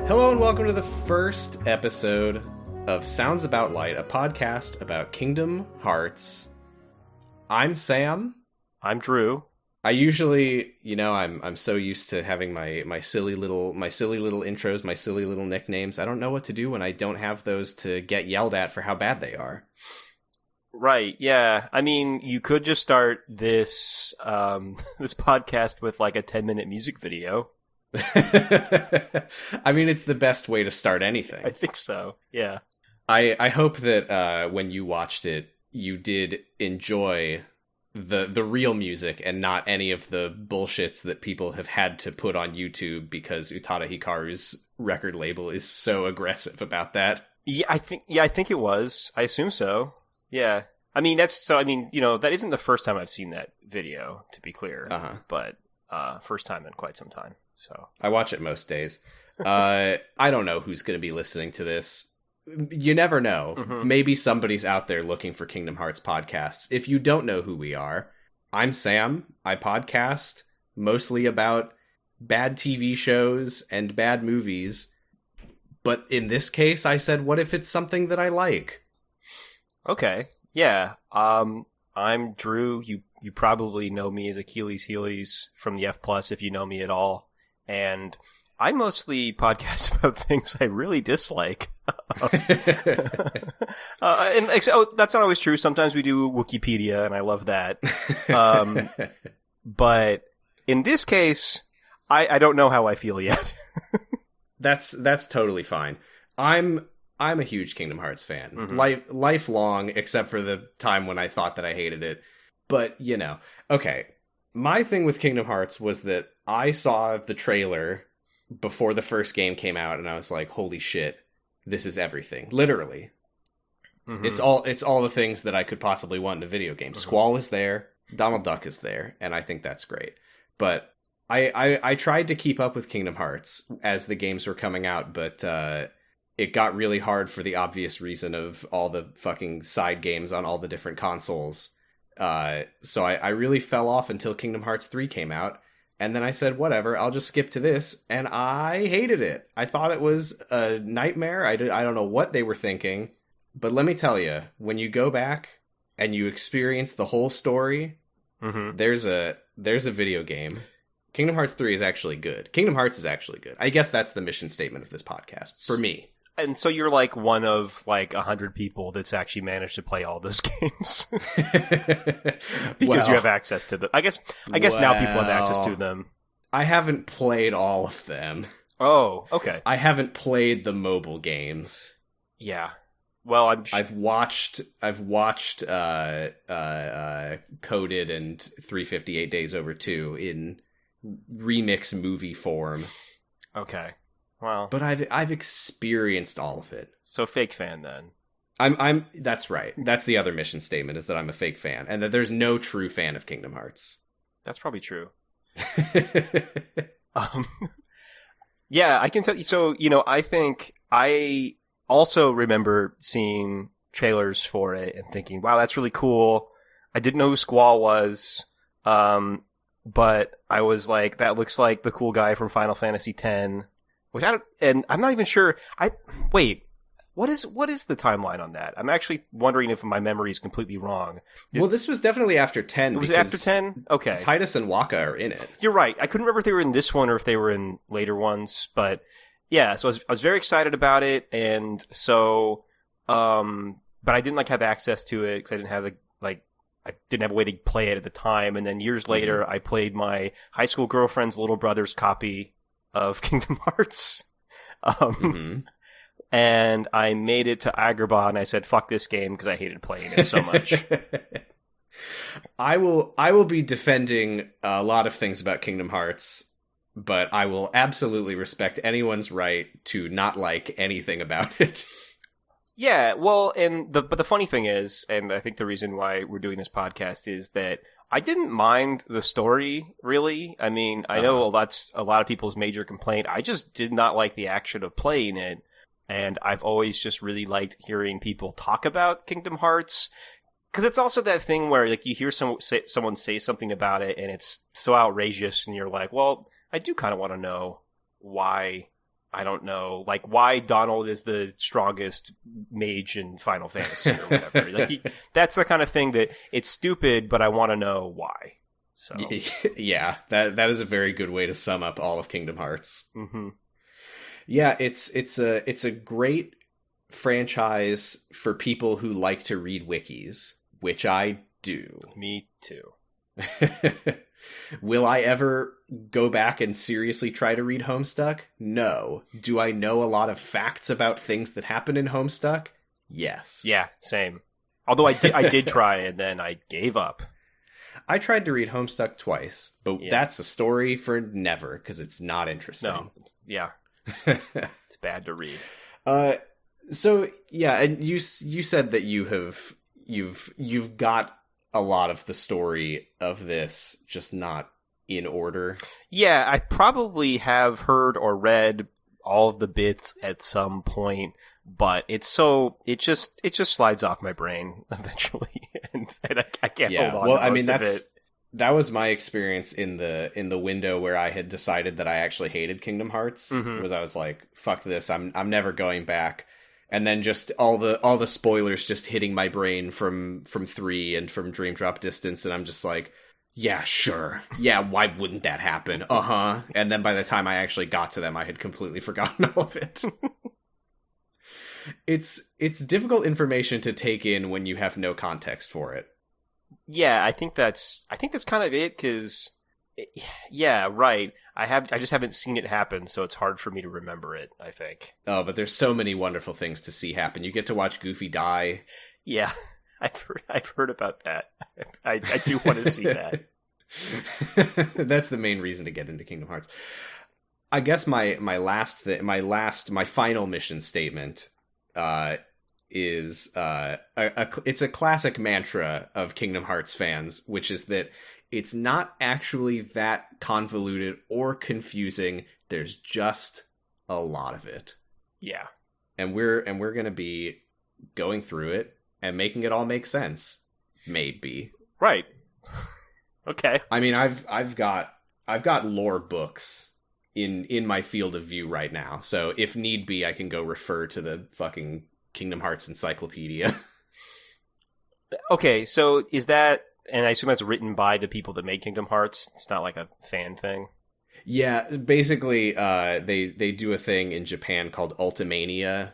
Hello and welcome to the first episode of Sounds About Light, a podcast about Kingdom Hearts. I'm Sam. I'm Drew. I usually, I'm so used to having my silly little intros, my silly little nicknames. I don't know what to do when I don't have those to get yelled at for how bad they are. Right, yeah. I mean, you could just start this this podcast with like a 10-minute music video. I mean, it's the best way to start anything. I think so, yeah. I hope that when you watched it, you did enjoy the real music and not any of the bullshits that people have had to put on YouTube because Utada Hikaru's record label is so aggressive about that. Yeah, I think it was. I assume so. Yeah. I mean, that isn't the first time I've seen that video, to be clear. But first time in quite some time. So I watch it most days. I don't know who's going to be listening to this. You never know. Mm-hmm. Maybe somebody's out there looking for Kingdom Hearts podcasts. If you don't know who we are, I'm Sam. I podcast mostly about bad TV shows and bad movies. But in this case, I said, what if it's something that I like? Okay. Yeah. I'm Drew. You probably know me as Achilles Heelys from the F+ if you know me at all. And I mostly podcast about things I really dislike. That's not always true. Sometimes we do Wikipedia, and I love that. But in this case, I don't know how I feel yet. That's totally fine. I'm a huge Kingdom Hearts fan. Mm-hmm. Lifelong, except for the time when I thought that I hated it. But, okay. My thing with Kingdom Hearts was that I saw the trailer before the first game came out, and I was like, holy shit, this is everything. Literally. Mm-hmm. It's all the things that I could possibly want in a video game. Mm-hmm. Squall is there, Donald Duck is there, and I think that's great. But I tried to keep up with Kingdom Hearts as the games were coming out, but it got really hard for the obvious reason of all the fucking side games on all the different consoles. So I really fell off until Kingdom Hearts 3 came out. And then I said, whatever, I'll just skip to this. And I hated it. I thought it was a nightmare. I don't know what they were thinking. But let me tell you, when you go back and you experience the whole story, mm-hmm. there's a video game. Kingdom Hearts 3 is actually good. Kingdom Hearts is actually good. I guess that's the mission statement of this podcast, for me. And so you're like one of like 100 people that's actually managed to play all those games because you have access to them. I guess now people have access to them. I haven't played all of them. Oh, okay. I haven't played the mobile games. Yeah. Well, I've watched Coded and 358 Days Over 2 in remix movie form. Okay. Wow. But I've experienced all of it. So fake fan then. I'm that's right. That's the other mission statement, is that I'm a fake fan and that there's no true fan of Kingdom Hearts. That's probably true. Yeah, I can tell you. So, I think I also remember seeing trailers for it and thinking, wow, that's really cool. I didn't know who Squall was. But I was like, that looks like the cool guy from Final Fantasy X. And I'm not even sure. Wait, what is the timeline on that? I'm actually wondering if my memory is completely wrong. Well, this was definitely after 10. Was it after 10? Okay. Titus and Waka are in it. You're right. I couldn't remember if they were in this one or if they were in later ones. But yeah, so I was very excited about it. And so, but I didn't have access to it because I didn't have I didn't have a way to play it at the time. And then years later, mm-hmm. I played my high school girlfriend's little brother's copy of Kingdom Hearts. Mm-hmm. And I made it to Agrabah, and I said, fuck this game, because I hated playing it so much. I will be defending a lot of things about Kingdom Hearts, but I will absolutely respect anyone's right to not like anything about it. Yeah, well, but the funny thing is, and I think the reason why we're doing this podcast is that I didn't mind the story, really. I mean, I know that's a lot of people's major complaint. I just did not like the action of playing it, and I've always just really liked hearing people talk about Kingdom Hearts, because it's also that thing where you hear someone say something about it, and it's so outrageous, and you're like, well, I do kind of want to know why I don't know, like why Donald is the strongest mage in Final Fantasy or whatever. Like that's the kind of thing that it's stupid, but I want to know why. So yeah, that is a very good way to sum up all of Kingdom Hearts. Mm-hmm. Yeah, it's a great franchise for people who like to read wikis, which I do. Me too. Will I ever go back and seriously try to read Homestuck? No. Do I know a lot of facts about things that happen in Homestuck? Yes. Yeah, same. Although I did try and then I gave up. I tried to read Homestuck twice, but that's a story for never because it's not interesting. No. Yeah. It's bad to read. So yeah, and you said that you've got a lot of the story of this, just not in order. Yeah, I probably have heard or read all of the bits at some point, but it just slides off my brain eventually, and I can't hold on. Well, to I mean most of it. that was my experience in the window where I had decided that I actually hated Kingdom Hearts. Mm-hmm. Was I was like, fuck this, I'm never going back. And then just all the spoilers just hitting my brain from 3 and from Dream Drop Distance, and I'm just like, yeah, sure. Yeah, why wouldn't that happen? Uh-huh. And then by the time I actually got to them, I had completely forgotten all of it. It's difficult information to take in when you have no context for it. Yeah, I think that's kind of it, because yeah, right. I just haven't seen it happen, so it's hard for me to remember it, I think. Oh, but there's so many wonderful things to see happen. You get to watch Goofy die. Yeah, I've heard about that. I do want to see that. That's the main reason to get into Kingdom Hearts. I guess my final mission statement is it's a classic mantra of Kingdom Hearts fans, which is that it's not actually that convoluted or confusing. There's just a lot of it. Yeah. And we're going to be going through it and making it all make sense. Maybe. Right. Okay. I mean, I've got lore books in my field of view right now. So if need be, I can go refer to the fucking Kingdom Hearts encyclopedia. Okay, so is that, and I assume that's written by the people that made Kingdom Hearts? It's not like a fan thing? Yeah, basically, they do a thing in Japan called Ultimania,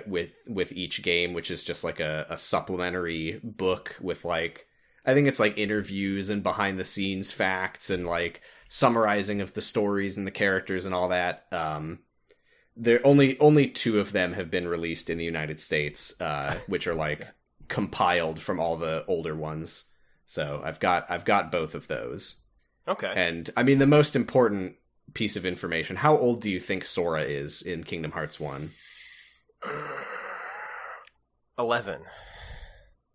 with each game, which is just like a supplementary book with like, I think it's like interviews and behind the scenes facts and like summarizing of the stories and the characters and all that. There only 2 of them have been released in the United States, which are like compiled from all the older ones. So I've got both of those. Okay. And I mean, the most important piece of information, how old do you think Sora is in Kingdom Hearts 1? 11.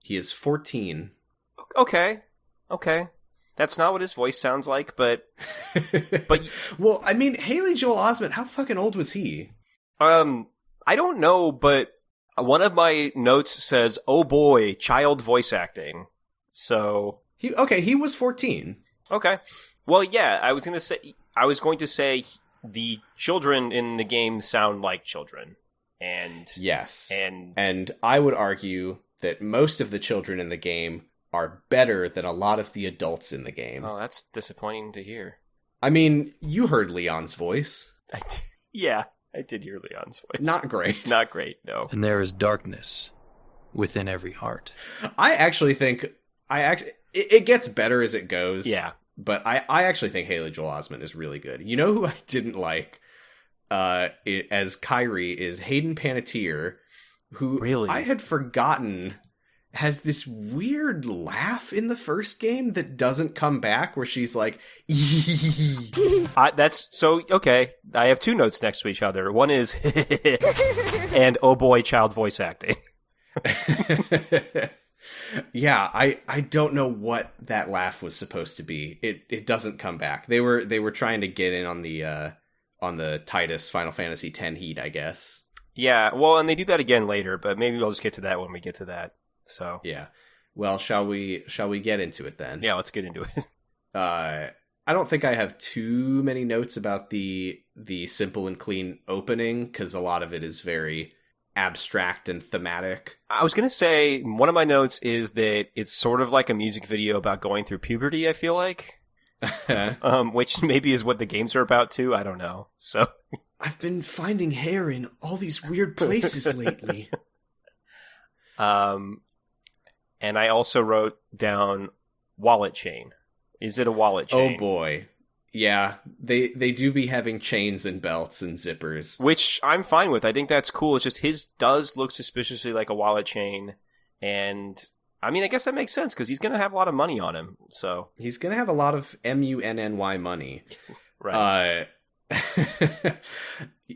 He is 14. Okay. That's not what his voice sounds like, but well, I mean, Haley Joel Osment, how fucking old was he? I don't know, but one of my notes says, "Oh boy, child voice acting." So he was 14. Okay. Well, yeah, I was going to say the children in the game sound like children. And yes. And I would argue that most of the children in the game are better than a lot of the adults in the game. Oh, that's disappointing to hear. I mean, you heard Leon's voice. Yeah, I did hear Leon's voice. Not great. Not great, no. And there is darkness within every heart. I actually think it gets better as it goes. Yeah. But I actually think Haley Joel Osment is really good. You know who I didn't like as Kairi is Hayden Panettiere, who really? I had forgotten has this weird laugh in the first game that doesn't come back, where she's like, that's so okay. I have 2 notes next to each other. One is and oh boy, child voice acting. Yeah, I don't know what that laugh was supposed to be. It doesn't come back. They were trying to get in on the Titus Final Fantasy X heat, I guess. Yeah, well, and they do that again later, but maybe we'll just get to that when we get to that. So yeah. Well, shall we get into it then? Yeah, let's get into it. I don't think I have too many notes about the simple and clean opening, because a lot of it is very abstract and thematic. I was going to say, one of my notes is that it's sort of like a music video about going through puberty, I feel like. Which maybe is what the games are about too. I don't know. So I've been finding hair in all these weird places lately. And I also wrote down wallet chain. Is it a wallet chain? Oh boy. Yeah, they do be having chains and belts and zippers. Which I'm fine with. I think that's cool. It's just his does look suspiciously like a wallet chain. And I mean, I guess that makes sense because he's going to have a lot of money on him. So he's going to have a lot of MUNNY money. Right.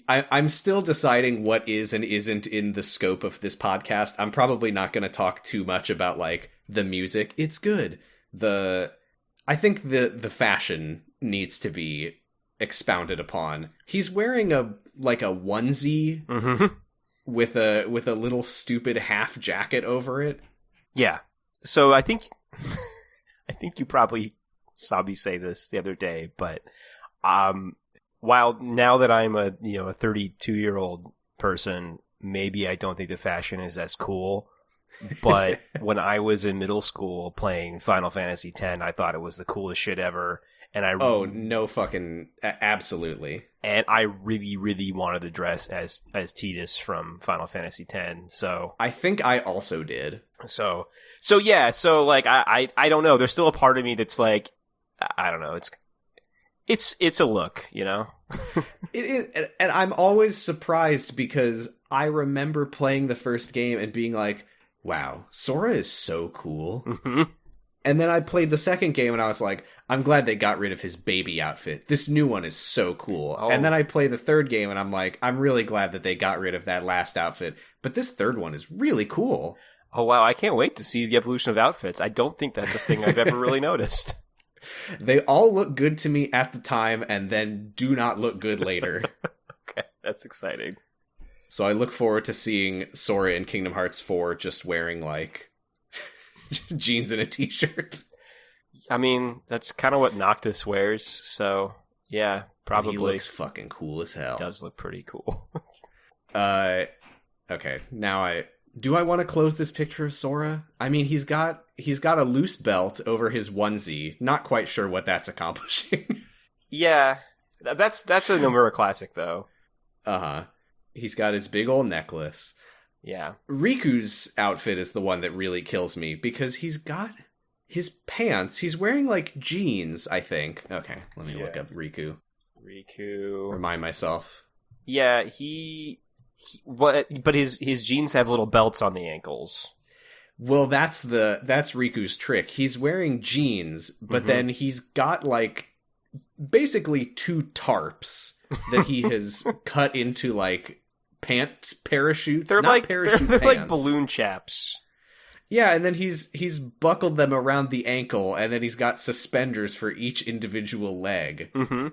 I'm still deciding what is and isn't in the scope of this podcast. I'm probably not going to talk too much about like the music. It's good. I think the fashion needs to be expounded upon. He's wearing a onesie with a little stupid half jacket over it. Yeah. So I think you probably saw me say this the other day, but while now that I'm a 32-year-old person, maybe I don't think the fashion is as cool. But when I was in middle school playing Final Fantasy X, I thought it was the coolest shit ever. And absolutely. And I really, really wanted to dress as Tidus from Final Fantasy X. So I think I also did. So yeah. So like I don't know. There's still a part of me that's like, I don't know. It's a look, you know. It is, and I'm always surprised because I remember playing the first game and being like, wow, Sora is so cool. Mm-hmm. And then I played the second game and I was like, I'm glad they got rid of his baby outfit. This new one is so cool. Oh. And then I play the third game and I'm like, I'm really glad that they got rid of that last outfit. But this third one is really cool. Oh, wow. I can't wait to see the evolution of outfits. I don't think that's a thing I've ever really noticed. They all look good to me at the time and then do not look good later. Okay, that's exciting. So I look forward to seeing Sora in Kingdom Hearts 4 just wearing, like, jeans and a t-shirt. I mean, that's kind of what Noctis wears, so, yeah, probably. And he looks fucking cool as hell. He does look pretty cool. Okay, now do I want to close this picture of Sora? I mean, he's got a loose belt over his onesie. Not quite sure what that's accomplishing. Yeah, that's a Nomura classic, though. Uh-huh. He's got his big old necklace. Yeah. Riku's outfit is the one that really kills me because he's got his pants. He's wearing like jeans, I think. Okay, let me look up Riku. Remind myself. Yeah, but his jeans have little belts on the ankles. Well, that's Riku's trick. He's wearing jeans, but then he's got like basically two tarps that he has cut into like pant parachutes. They're not like parachute they're pants. like balloon chaps. Yeah, and then he's buckled them around the ankle, and then he's got suspenders for each individual leg. Mm-hmm.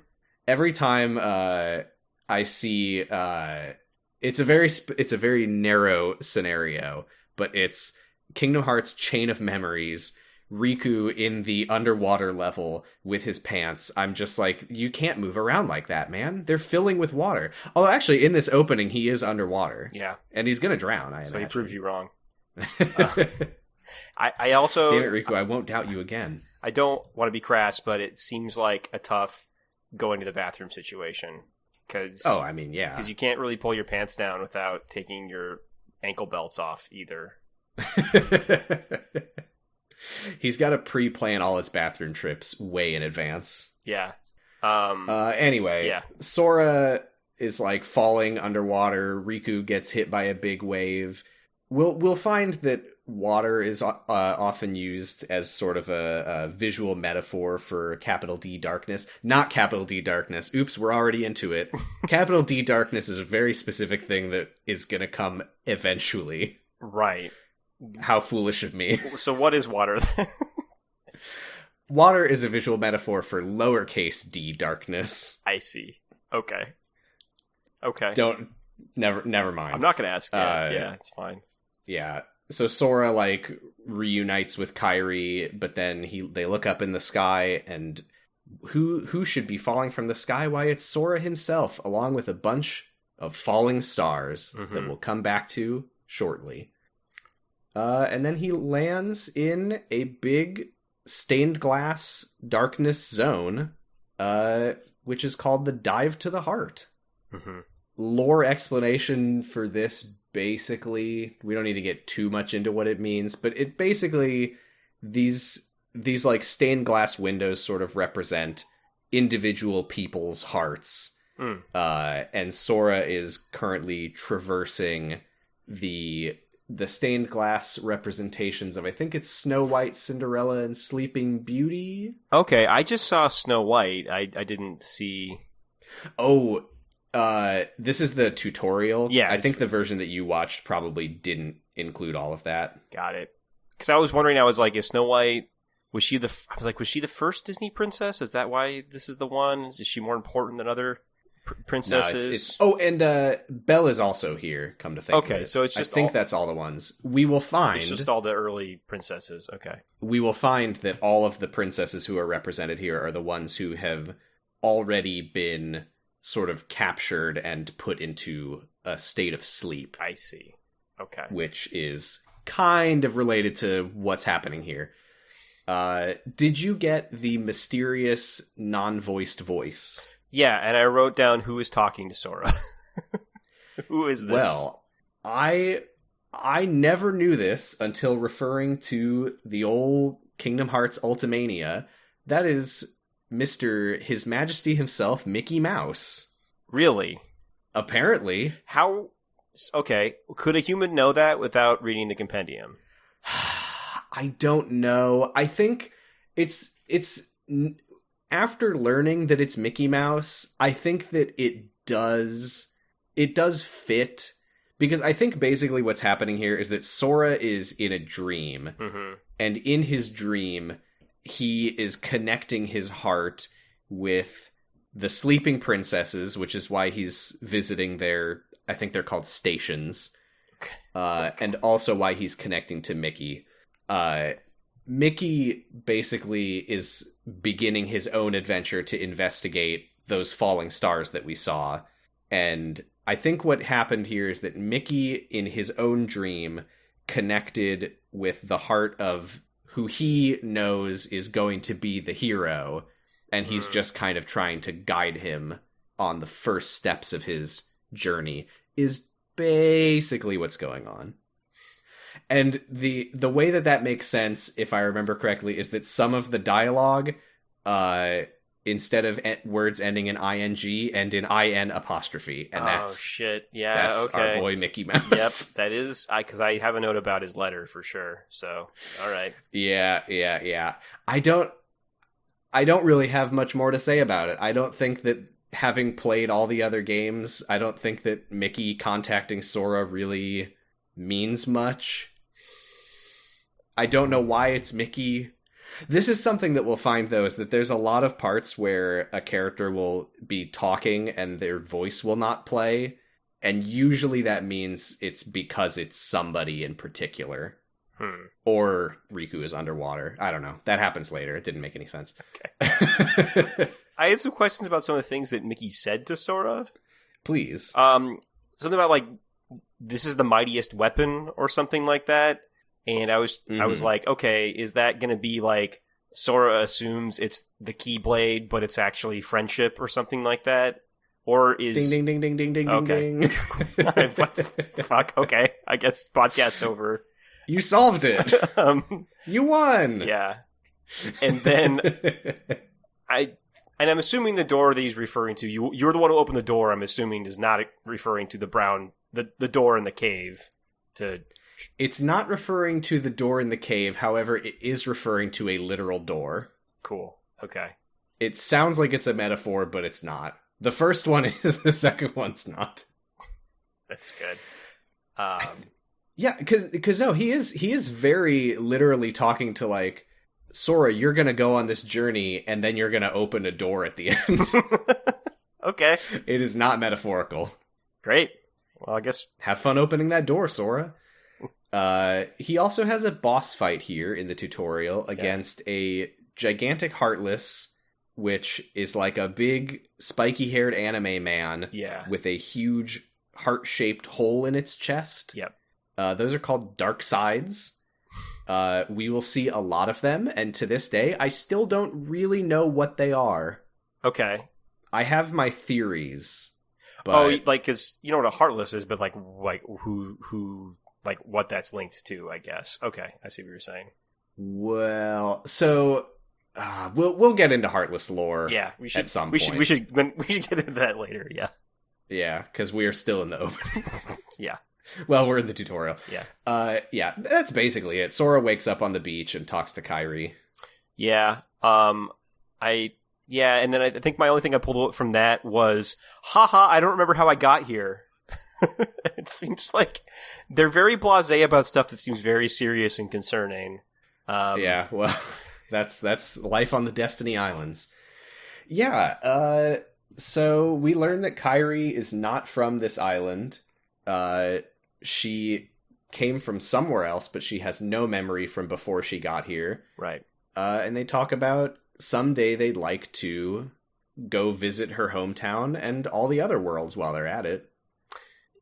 Every time I see, it's a very narrow scenario, but it's Kingdom Hearts Chain of Memories. Riku in the underwater level with his pants. I'm just like, you can't move around like that, man. They're filling with water. Although actually in this opening he is underwater. Yeah. And he's gonna drown, I imagine. imagine. He proves you wrong. I also... Damn it, Riku, I won't doubt you again. I don't want to be crass, but it seems like a tough going to the bathroom situation. Oh, I mean, yeah. Because you can't really pull your pants down without taking your ankle belts off either. He's got to pre-plan all his bathroom trips way in advance. Yeah. Anyway, yeah. Sora is like falling underwater. Riku gets hit by a big wave. We'll find that water is often used as sort of a visual metaphor for capital D darkness. Not capital D darkness. Oops, we're already into it. Capital D darkness is a very specific thing that is going to come eventually. Right. How foolish of me. So what is water then? Water is a visual metaphor for lowercase d darkness. I see. Okay. Never mind. I'm not going to ask you. Yeah, it's fine. Yeah. So Sora like reunites with Kairi, but then they look up in the sky and who should be falling from the sky? Why, it's Sora himself, along with a bunch of falling stars that we'll come back to shortly. And then he lands in a big stained glass darkness zone, which is called the Dive to the Heart. Lore explanation for this, basically, we don't need to get too much into what it means, but it basically, these like stained glass windows sort of represent individual people's hearts. And Sora is currently traversing the stained glass representations of, I think it's Snow White, Cinderella, and Sleeping Beauty. Okay, I just saw Snow White. I didn't see... Oh, this is the tutorial. Yeah. I think the version that you watched probably didn't include all of that. Got it. Because I was wondering, I was like, is Snow White... was she the first Disney princess? Is that why this is the one? Is she more important than other princesses? No, and Belle is also here, come to think of it. Okay, so it's just I think that's all the ones. We will find... It's just all the early princesses, okay. We will find that all of the princesses who are represented here are the ones who have already been sort of captured and put into a state of sleep. I see. Okay. Which is kind of related to what's happening here. Did you get the mysterious non-voiced voice? Yeah, and I wrote down who is talking to Sora. Who is this? Well, I never knew this until referring to the old Kingdom Hearts Ultimania. That is His Majesty himself, Mickey Mouse. Really? Apparently. How... Okay, could a human know that without reading the compendium? I don't know. I think it's after learning that it's Mickey Mouse, I think that it does fit, because I think basically what's happening here is that Sora is in a dream, and in his dream he is connecting his heart with the sleeping princesses, which is why he's visiting their, I think they're called stations, and also why he's connecting to Mickey. Mickey basically is beginning his own adventure to investigate those falling stars that we saw. And I think what happened here is that Mickey, in his own dream, connected with the heart of who he knows is going to be the hero. And he's just kind of trying to guide him on the first steps of his journey, is basically what's going on. And the way that makes sense, if I remember correctly, is that some of the dialogue, instead of words ending in ing, end in in apostrophe, and that's shit, yeah, that's okay. Our boy Mickey Mouse. Yep, that is, because I have a note about his letter for sure. So, all right, yeah. I don't really have much more to say about it. I don't think that, having played all the other games, I don't think that Mickey contacting Sora really means much. I don't know why it's Mickey. This is something that we'll find, though, is that there's a lot of parts where a character will be talking and their voice will not play, and usually that means it's because it's somebody in particular. Or Riku is underwater. I don't know. That happens later. It didn't make any sense. Okay. I had some questions about some of the things that Mickey said to Sora. Please. Something about, like, this is the mightiest weapon or something like that. And I was like, okay, is that going to be like Sora assumes it's the Keyblade, but it's actually friendship or something like that? Or is... Ding, ding, ding, ding, ding, okay. ding, ding. Fuck, okay. I guess podcast over. You solved it. You won. Yeah. And then I'm assuming the door that he's referring to, you're the one who opened the door, I'm assuming is not referring to the door in the cave. It's not referring to the door in the cave, however, it is referring to a literal door. Cool. Okay. It sounds like it's a metaphor, but it's not. The first one is, the second one's not. That's good. Yeah, because no, he is very literally talking to, like, Sora, you're gonna go on this journey, and then you're gonna open a door at the end. Okay. It is not metaphorical. Great. Well, I guess... Have fun opening that door, Sora. He also has a boss fight here in the tutorial against a gigantic Heartless which is like a big spiky-haired anime man with a huge heart-shaped hole in its chest. Yep. Those are called dark sides. We will see a lot of them, and to this day, I still don't really know what they are. Okay. I have my theories. But... because you know what a heartless is, but who, what that's linked to, I guess. Okay, I see what you're saying. Well, so we'll get into heartless lore. Yeah, we should at some point. We should get into that later. Yeah. Yeah, because we are still in the opening. Yeah. Well, we're in the tutorial. Yeah. Yeah, that's basically it. Sora wakes up on the beach and talks to Kairi. Yeah. And then I think my only thing I pulled from that was, haha, I don't remember how I got here. It seems like they're very blasé about stuff that seems very serious and concerning. Yeah, well, that's life on the Destiny Islands. Yeah, so we learn that Kairi is not from this island. She came from somewhere else, but she has no memory from before she got here. Right. And they talk about someday they'd like to go visit her hometown and all the other worlds while they're at it.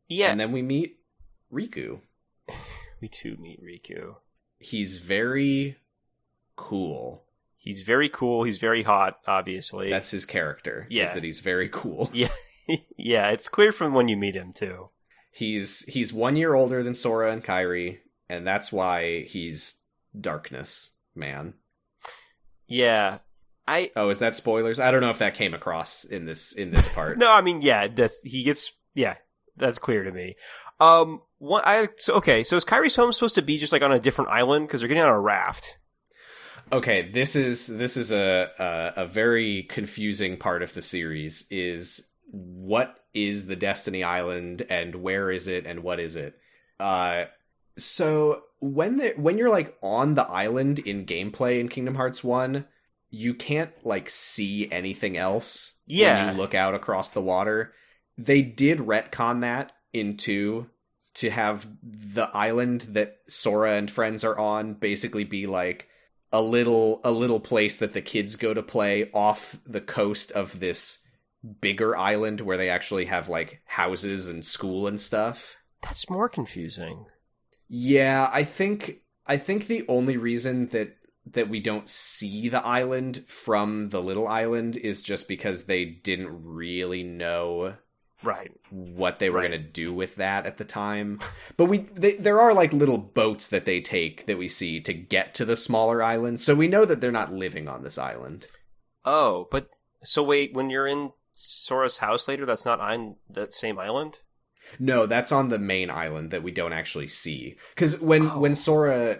Yeah. And then we meet Riku. We do meet Riku. He's very cool. He's very cool. He's very hot, obviously. That's his character. Yeah. Is that he's very cool. Yeah. Yeah, it's clear from when you meet him, too. He's 1 year older than Sora and Kairi, and that's why he's Darkness Man. Yeah. Is that spoilers? I don't know if that came across in this part. No, I mean, yeah, that's clear to me. So is Kairi's home supposed to be just on a different island because they're getting on a raft? Okay, this is a very confusing part of the series. Is what is the Destiny Island and where is it and what is it? So when you're on the island in gameplay in Kingdom Hearts 1, you can't see anything else when you look out across the water. They did retcon that in 2 to have the island that Sora and friends are on basically be a little place that the kids go to play off the coast of this bigger island where they actually have houses and school and stuff. That's more confusing. Yeah, I think the only reason that we don't see the island from the little island is just because they didn't really know what they were going to do with that at the time. But there are little boats that they take that we see to get to the smaller island, so we know that they're not living on this island. Oh, but so wait, when you're in Sora's house later, that's not on that same island? No, that's on the main island that we don't actually see. Because when Sora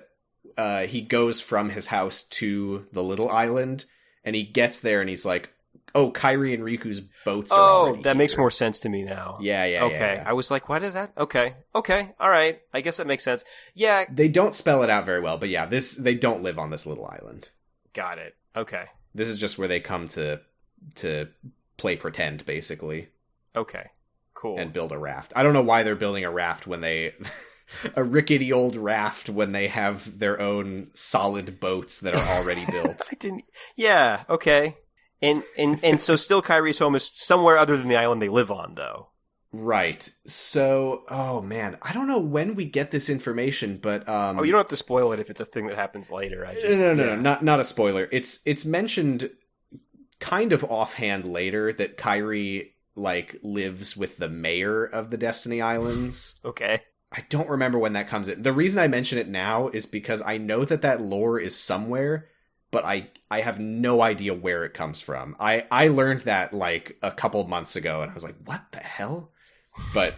he goes from his house to the little island, and he gets there and he's like, oh, Kairi and Riku's boats are already that here. makes more sense to me now. Yeah. Okay, yeah. I was like, what is that? Okay, all right. I guess that makes sense. Yeah. They don't spell it out very well, but yeah, they don't live on this little island. Got it. Okay. This is just where they come to play pretend, basically. Okay, cool. And build a raft. I don't know why they're building a raft when they... a rickety old raft when they have their own solid boats that are already built. Yeah, okay. And so still Kairi's home is somewhere other than the island they live on, though. Right. So, oh man, I don't know when we get this information, but you don't have to spoil it if it's a thing that happens later. No, not a spoiler. It's mentioned kind of offhand later that Kairi lives with the mayor of the Destiny Islands. Okay. I don't remember when that comes in. The reason I mention it now is because I know that lore is somewhere, but I have no idea where it comes from. I learned that a couple months ago, and I was like, what the hell? But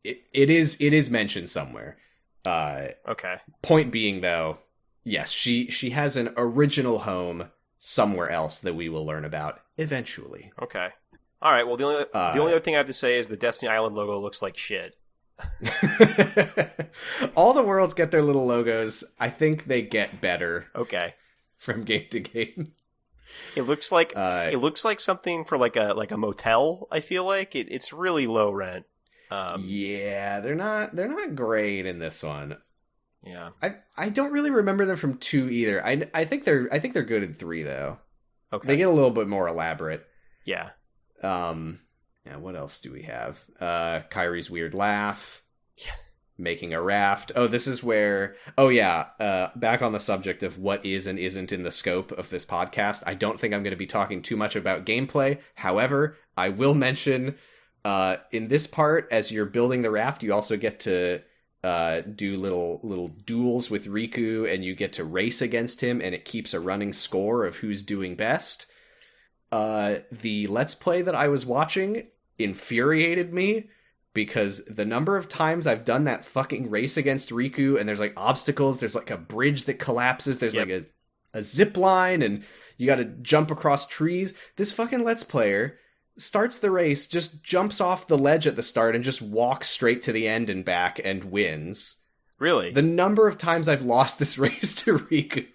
it is mentioned somewhere. Okay. Point being, though, yes, she has an original home somewhere else that we will learn about eventually. Okay. All right. Well, the only other thing I have to say is the Destiny Island logo looks like shit. All the worlds get their little logos. I think they get better. Okay. From game to game. It looks like something for a motel. I feel like it's really low rent. Yeah, they're not great in this one. Yeah. I don't really remember them from 2 either. I think they're good in 3 though. Okay. They get a little bit more elaborate. Yeah. Yeah, what else do we have? Kairi's weird laugh. Yeah. Making a raft. Oh, this is where... Oh, yeah. Back on the subject of what is and isn't in the scope of this podcast, I don't think I'm going to be talking too much about gameplay. However, I will mention in this part, as you're building the raft, you also get to do little duels with Riku, and you get to race against him, and it keeps a running score of who's doing best. The Let's Play that I was watching infuriated me, because the number of times I've done that fucking race against Riku, and there's like obstacles, there's like a bridge that collapses, there's like a zip line, and you gotta jump across trees. This fucking Let's Player starts the race, just jumps off the ledge at the start, and just walks straight to the end and back and wins. Really? The number of times I've lost this race to Riku.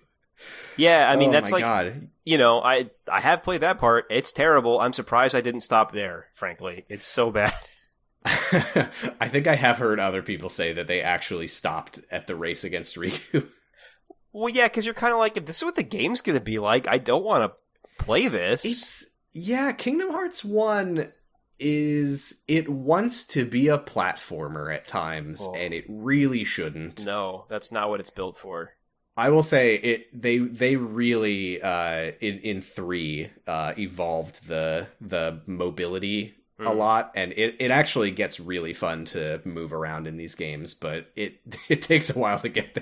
Yeah, I mean, that's my like, God. You know, I have played that part. It's terrible. I'm surprised I didn't stop there, frankly. It's so bad. I think I have heard other people say that they actually stopped at the race against Riku. Well, yeah, because you're kind of like, if this is what the game's going to be like, I don't want to play this. Yeah, Kingdom Hearts 1 it wants to be a platformer at times, and it really shouldn't. No, that's not what it's built for. I will say they really in 3 evolved the mobility a lot, and it actually gets really fun to move around in these games, but it takes a while to get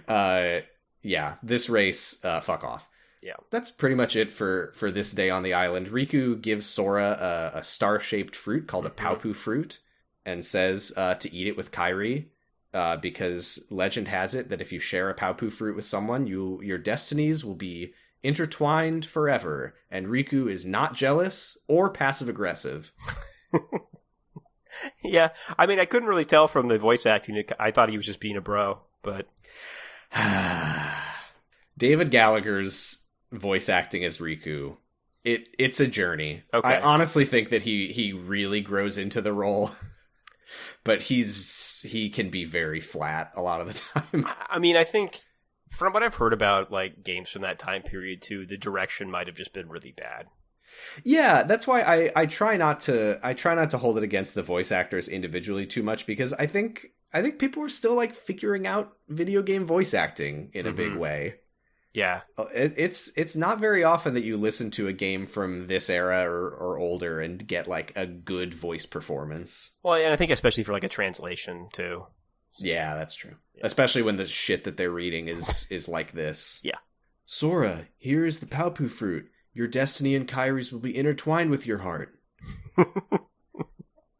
there. Yeah, this race, fuck off. Yeah, that's pretty much it for this day on the island. Riku gives Sora a star-shaped fruit called a Paupu fruit, and says to eat it with Kairi, because legend has it that if you share a Paupu fruit with someone, your destinies will be intertwined forever, and Riku is not jealous or passive-aggressive. Yeah, I mean, I couldn't really tell from the voice acting. I thought he was just being a bro, but... David Gallagher's voice acting as Riku, it's a journey. Okay. I honestly think that he really grows into the role, but he can be very flat a lot of the time. I mean, I think from what I've heard about like games from that time period too, the direction might have just been really bad. Yeah, that's why I try not to hold it against the voice actors individually too much, because I think people are still like figuring out video game voice acting in a big way. Yeah, it's not very often that you listen to a game from this era or older and get like a good voice performance. Well, and I think especially for like a translation too. So, yeah, that's true. Yeah. Especially when the shit that they're reading is like this. Yeah. Sora, here is the Paupu fruit. Your destiny and Kairi's will be intertwined with your heart.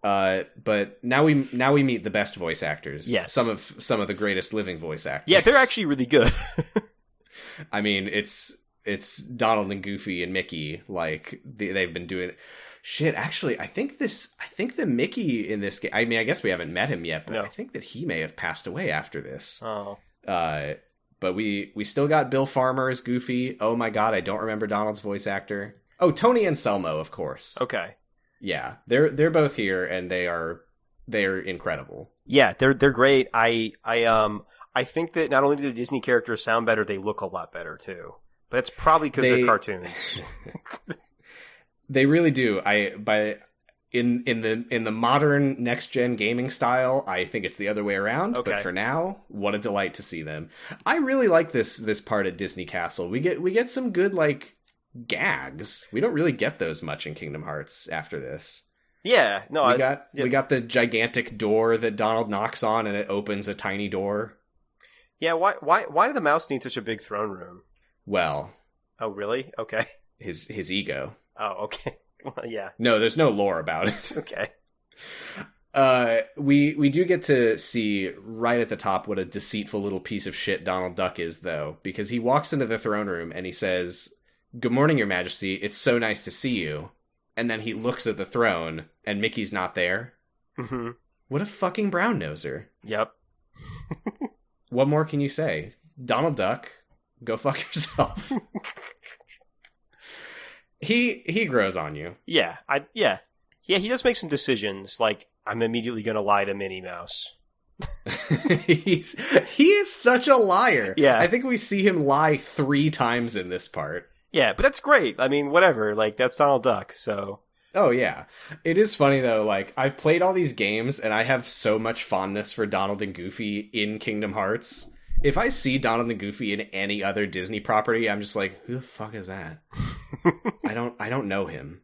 But now we meet the best voice actors. Yes. Some of the greatest living voice actors. Yeah, they're actually really good. I mean, it's Donald and Goofy and Mickey. Like they've been doing shit. Actually, I think the Mickey in this game. I mean, I guess we haven't met him yet, but no. I think that he may have passed away after this. Oh. But we still got Bill Farmer as Goofy. Oh my God, I don't remember Donald's voice actor. Oh, Tony Anselmo, of course. Okay. Yeah, they're both here, and they're incredible. Yeah, they're great. I think that not only do the Disney characters sound better, they look a lot better too. But it's probably because they're cartoons. They really do. In the modern next gen gaming style, I think it's the other way around. Okay. But for now, what a delight to see them. I really like this part at Disney Castle. We get some good like gags. We don't really get those much in Kingdom Hearts after this. Yeah, no, we got the gigantic door that Donald knocks on, and it opens a tiny door. Yeah, why did the mouse need such a big throne room? Well, oh really? Okay, his ego. Oh, okay. Well, yeah. No, there's no lore about it. Okay. We do get to see right at the top what a deceitful little piece of shit Donald Duck is, though, because he walks into the throne room and he says, "Good morning, Your Majesty. It's so nice to see you." And then he looks at the throne and Mickey's not there. Mm-hmm. What a fucking brown noser. Yep. What more can you say? Donald Duck, go fuck yourself. He grows on you. Yeah, yeah, he does make some decisions, like, I'm immediately going to lie to Minnie Mouse. He is such a liar. Yeah. I think we see him lie 3 times in this part. Yeah, but that's great. I mean, whatever. Like, that's Donald Duck, so... Oh, yeah. It is funny, though. Like, I've played all these games, and I have so much fondness for Donald and Goofy in Kingdom Hearts. If I see Donald and Goofy in any other Disney property, I'm just like, who the fuck is that? I don't know him.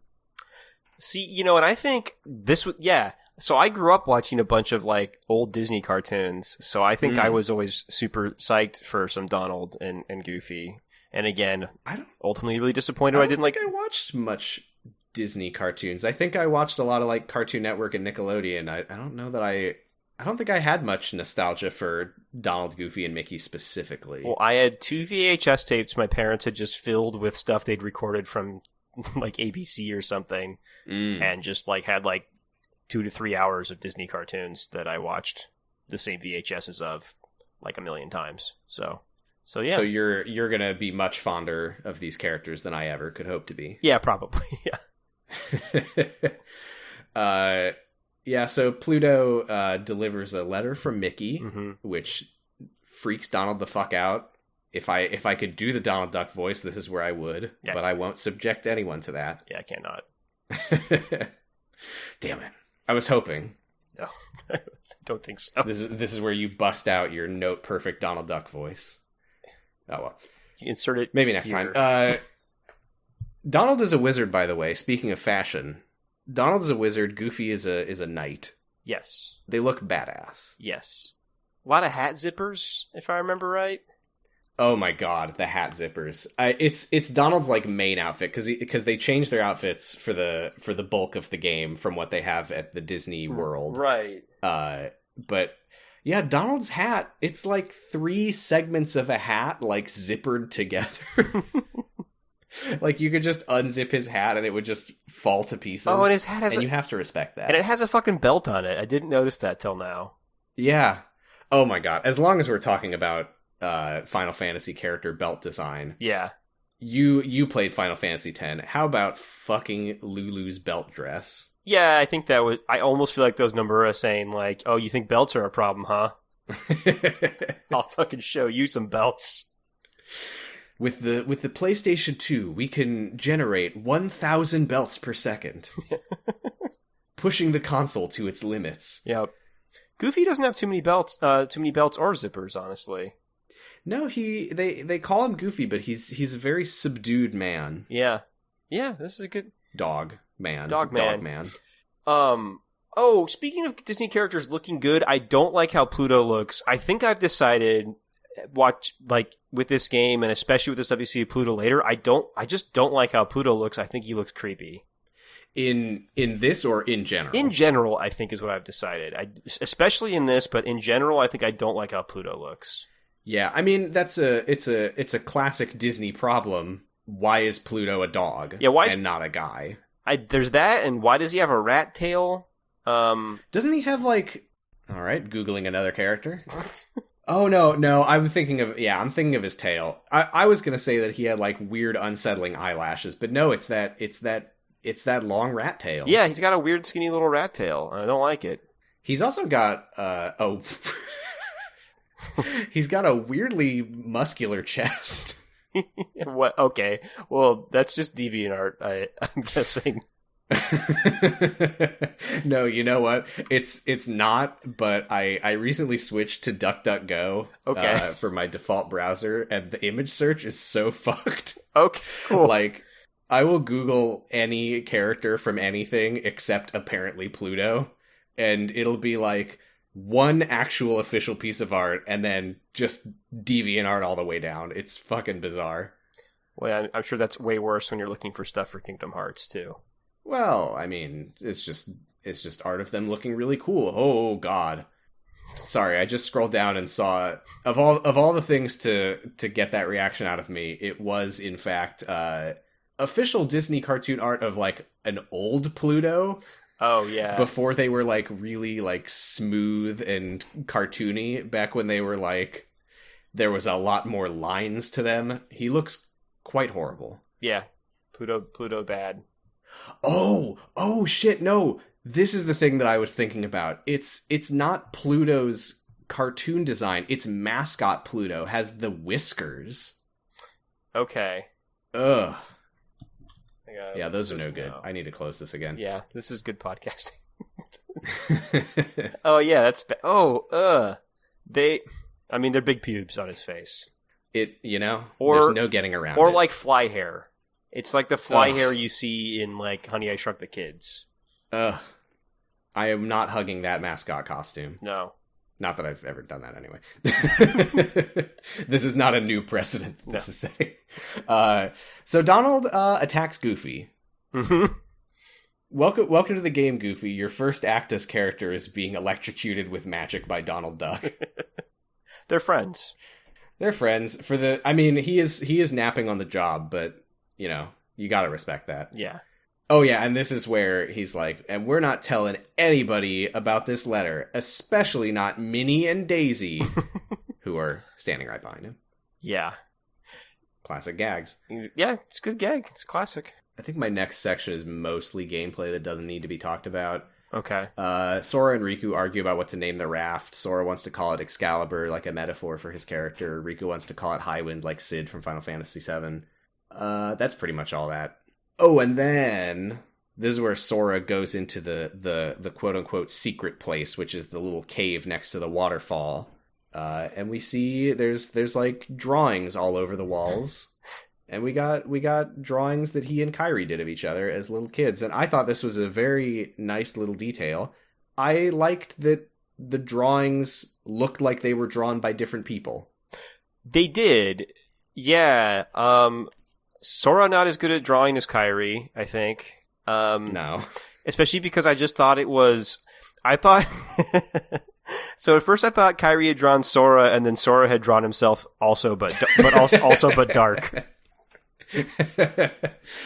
See, you know, and I think this was... Yeah. So I grew up watching a bunch of, like, old Disney cartoons, so I think I was always super psyched for some Donald and Goofy. And again, ultimately really disappointed I didn't like... I watched much Disney cartoons. I think I watched a lot of like Cartoon Network and Nickelodeon. I don't know that I don't think I had much nostalgia for Donald, Goofy, and Mickey specifically. Well, I had 2 VHS tapes my parents had just filled with stuff they'd recorded from like ABC or something, and just like had like 2 to 3 hours of Disney cartoons that I watched the same VHSs of like a million times. So yeah. So you're gonna be much fonder of these characters than I ever could hope to be. Yeah, probably. Yeah. Yeah, so Pluto delivers a letter from Mickey, which freaks Donald the fuck out. If I could do the Donald Duck voice, this is where I would, but I won't subject anyone to that. Yeah, I cannot. Damn it. I was hoping. No, I don't think so. This is where you bust out your note perfect Donald Duck voice. Oh well. You insert it maybe next time. Donald is a wizard, by the way. Speaking of fashion, Donald is a wizard. Goofy is a knight. Yes. They look badass. Yes. A lot of hat zippers, if I remember right. Oh my god, the hat zippers! It's Donald's like main outfit because they change their outfits for the bulk of the game from what they have at the Disney World, right? But yeah, Donald's hat, it's like 3 segments of a hat like zippered together. Like you could just unzip his hat and it would just fall to pieces. Oh, and his hat has you have to respect that. And it has a fucking belt on it. I didn't notice that till now. Yeah. Oh my god. As long as we're talking about Final Fantasy character belt design. Yeah. You played Final Fantasy X. How about fucking Lulu's belt dress? Yeah, I think that was... I almost feel like those Nomura saying like, oh, you think belts are a problem, huh? I'll fucking show you some belts. With the PlayStation 2, we can generate 1,000 belts per second. Pushing the console to its limits. Yep. Goofy doesn't have too many belts or zippers, honestly. No, they call him Goofy, but he's a very subdued man. Yeah. Yeah, this is a good... Dog man. Oh, speaking of Disney characters looking good, I don't like how Pluto looks. I think I've decided... with this game and especially with this WC Pluto later, I just don't like how Pluto looks. I think he looks creepy. In this or in general? In general, I think is what I've decided. Especially in this, but in general, I think I don't like how Pluto looks. Yeah, I mean it's a classic Disney problem. Why is Pluto a dog? Yeah, and not a guy? There's that, and why does he have a rat tail? Doesn't he have like? All right, googling another character. Oh no! I'm thinking of his tail. I was gonna say that he had like weird, unsettling eyelashes, but no, it's that long rat tail. Yeah, he's got a weird, skinny little rat tail. I don't like it. He's also got he's got a weirdly muscular chest. What? Okay, well, that's just DeviantArt. I'm guessing. No, you know what? It's not, but I recently switched to DuckDuckGo for my default browser, and the image search is so fucked. Okay, cool. Like, I will Google any character from anything except apparently Pluto, and it'll be like one actual official piece of art, and then just DeviantArt all the way down. It's fucking bizarre. Well, I'm sure that's way worse when you're looking for stuff for Kingdom Hearts, too. Well, I mean, it's just art of them looking really cool. Oh god. Sorry, I just scrolled down and saw of all the things to get that reaction out of me, it was in fact official Disney cartoon art of like an old Pluto. Oh yeah. Before they were like really like smooth and cartoony, back when they were like there was a lot more lines to them. He looks quite horrible. Yeah. Pluto bad. Oh shit, no. This is the thing that I was thinking about. It's not Pluto's cartoon design. Its mascot Pluto has the whiskers. Okay. Ugh. Yeah, those are no good. No. I need to close this again. Yeah, this is good podcasting. Oh yeah, that's they're big pubes on his face. There's no getting around or it. like fly hair. It's like the fly hair you see in like Honey, I Shrunk the Kids. Ugh. I am not hugging that mascot costume. No. Not that I've ever done that anyway. This is not a new precedent, this is saying. So Donald attacks Goofy. Mm-hmm. Welcome to the game, Goofy. Your first act as character is being electrocuted with magic by Donald Duck. They're friends. They're friends. He is napping on the job, but, you gotta respect that. Yeah. Oh, yeah, and this is where he's like, and we're not telling anybody about this letter, especially not Minnie and Daisy, who are standing right behind him. Yeah. Classic gags. Yeah, it's a good gag. It's classic. I think my next section is mostly gameplay that doesn't need to be talked about. Okay. Sora and Riku argue about what to name the raft. Sora wants to call it Excalibur, like a metaphor for his character. Riku wants to call it Highwind, like Sid from Final Fantasy VII. That's pretty much all that. Oh, and then this is where Sora goes into the quote-unquote secret place, which is the little cave next to the waterfall. And we see there's like drawings all over the walls. And we got drawings that he and Kairi did of each other as little kids. And I thought this was a very nice little detail. I liked that the drawings looked like they were drawn by different people. They did. Yeah. Sora not as good at drawing as Kairi, I think. No. Especially because I just thought so at first I thought Kairi had drawn Sora, and then Sora had drawn himself also, but dark. And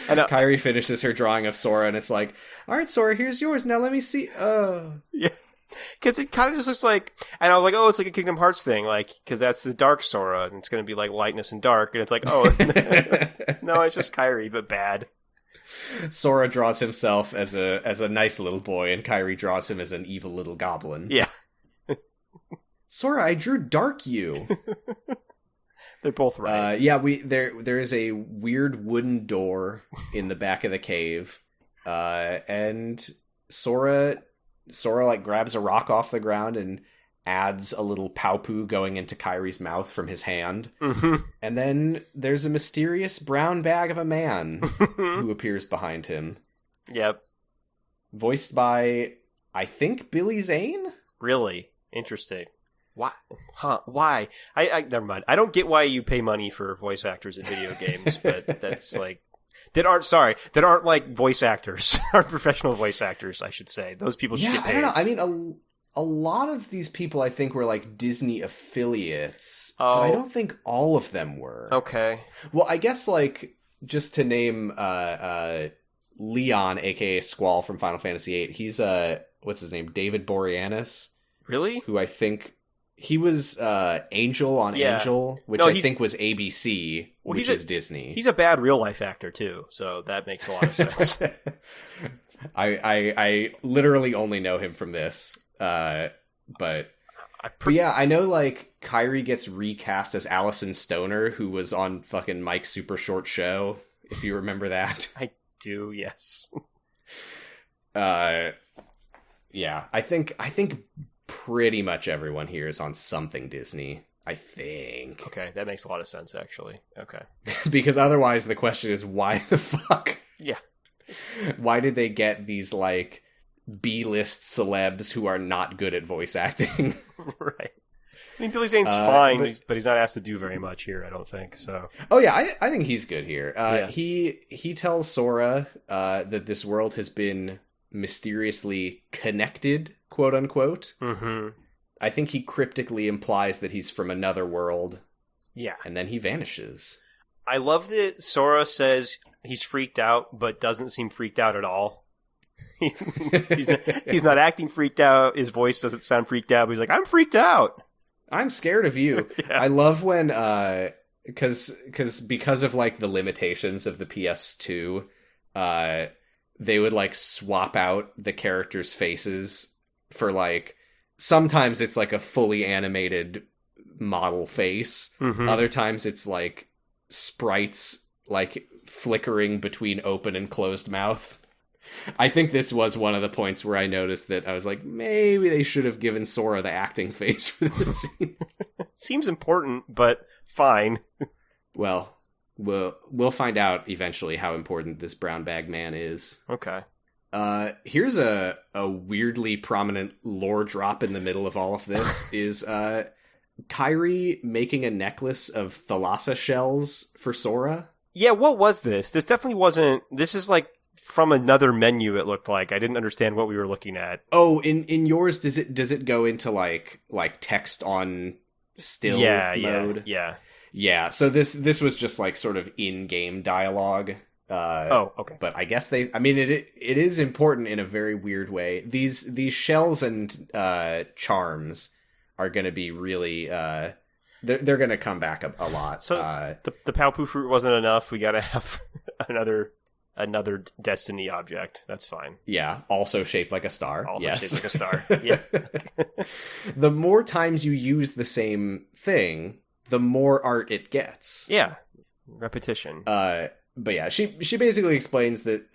Kairi finishes her drawing of Sora, and it's like, all right, Sora, here's yours. Now let me see. Yeah. Because it kind of just looks like, and I was like, oh, it's like a Kingdom Hearts thing, like, because that's the dark Sora, and it's going to be like lightness and dark, and it's like, oh, no, it's just Kairi, but bad. Sora draws himself as a nice little boy, and Kairi draws him as an evil little goblin. Yeah. Sora, I drew Dark You. They're both right. There is a weird wooden door in the back of the cave, and Sora like grabs a rock off the ground and adds a little paupu going into Kairi's mouth from his hand. Mm-hmm. And then there's a mysterious brown bag of a man who appears behind him. Yep. Voiced by, I think, Billy Zane? Really? Interesting. Why? Huh? Why? I never mind. I don't get why you pay money for voice actors in video games, but that's like that aren't like voice actors, aren't professional voice actors, I should say. Those people should get paid. I don't know. I mean, a lot of these people I think were like Disney affiliates, but I don't think all of them were. Okay. Well, I guess like just to name Leon, aka Squall from Final Fantasy VIII. He's what's his name? David Boreanaz. Really? Who I think he was Angel on Angel, which I think was ABC, which is Disney. He's a bad real life actor too, so that makes a lot of sense. I literally only know him from this, but yeah, I know like Kairi gets recast as Allison Stoner, who was on fucking Mike's Super Short Show, if you remember that. I do, yes. Yeah, I think pretty much everyone here is on something Disney, I think. Okay, that makes a lot of sense, actually. Okay. Because otherwise the question is, why the fuck? Yeah. Why did they get these, like, B-list celebs who are not good at voice acting? Right. I mean, Billy Zane's fine, but he's not asked to do very much here, I don't think, so... Oh, yeah, I think he's good here. Yeah. He tells Sora that this world has been mysteriously connected, quote-unquote. Mm-hmm. I think he cryptically implies that he's from another world. Yeah. And then he vanishes. I love that Sora says he's freaked out, but doesn't seem freaked out at all. He's not acting freaked out. His voice doesn't sound freaked out, but he's like, I'm freaked out. I'm scared of you. Yeah. I love when, because of, like, the limitations of the PS2, they would, like, swap out the characters' faces for, like, sometimes it's, like, a fully animated model face. Mm-hmm. Other times it's, like, sprites, like, flickering between open and closed mouth. I think this was one of the points where I noticed that I was like, maybe they should have given Sora the acting face for this scene. Seems important, but fine. Well, we'll find out eventually how important this brown bag man is. Okay. Here's a weirdly prominent lore drop in the middle of all of this is Kairi making a necklace of thalassa shells for Sora. Yeah, what was this? This definitely wasn't... This is like from another menu, it looked like. I didn't understand what we were looking at. Oh, in yours, does it go into like text on still mode? Yeah, so this was just like sort of in-game dialogue. Okay. But I guess it is important in a very weird way. These shells and charms are going to be really they're going to come back a lot. So the Palpu fruit wasn't enough. We got to have another Destiny object. That's fine. Yeah, also shaped like a star. Shaped like a star. Yeah. The more times you use the same thing, the more art it gets. Yeah. Repetition. But yeah, she basically explains that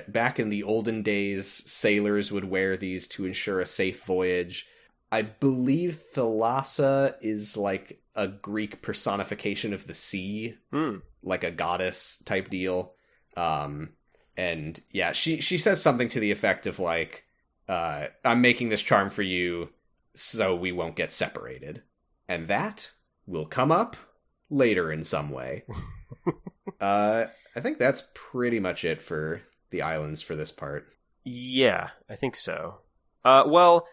back in the olden days, sailors would wear these to ensure a safe voyage. I believe thalassa is like a Greek personification of the sea, like a goddess type deal. And yeah, she says something to the effect of like, I'm making this charm for you so we won't get separated. And that will come up later in some way. I think that's pretty much it for the islands for this part. Yeah, I think so. Well,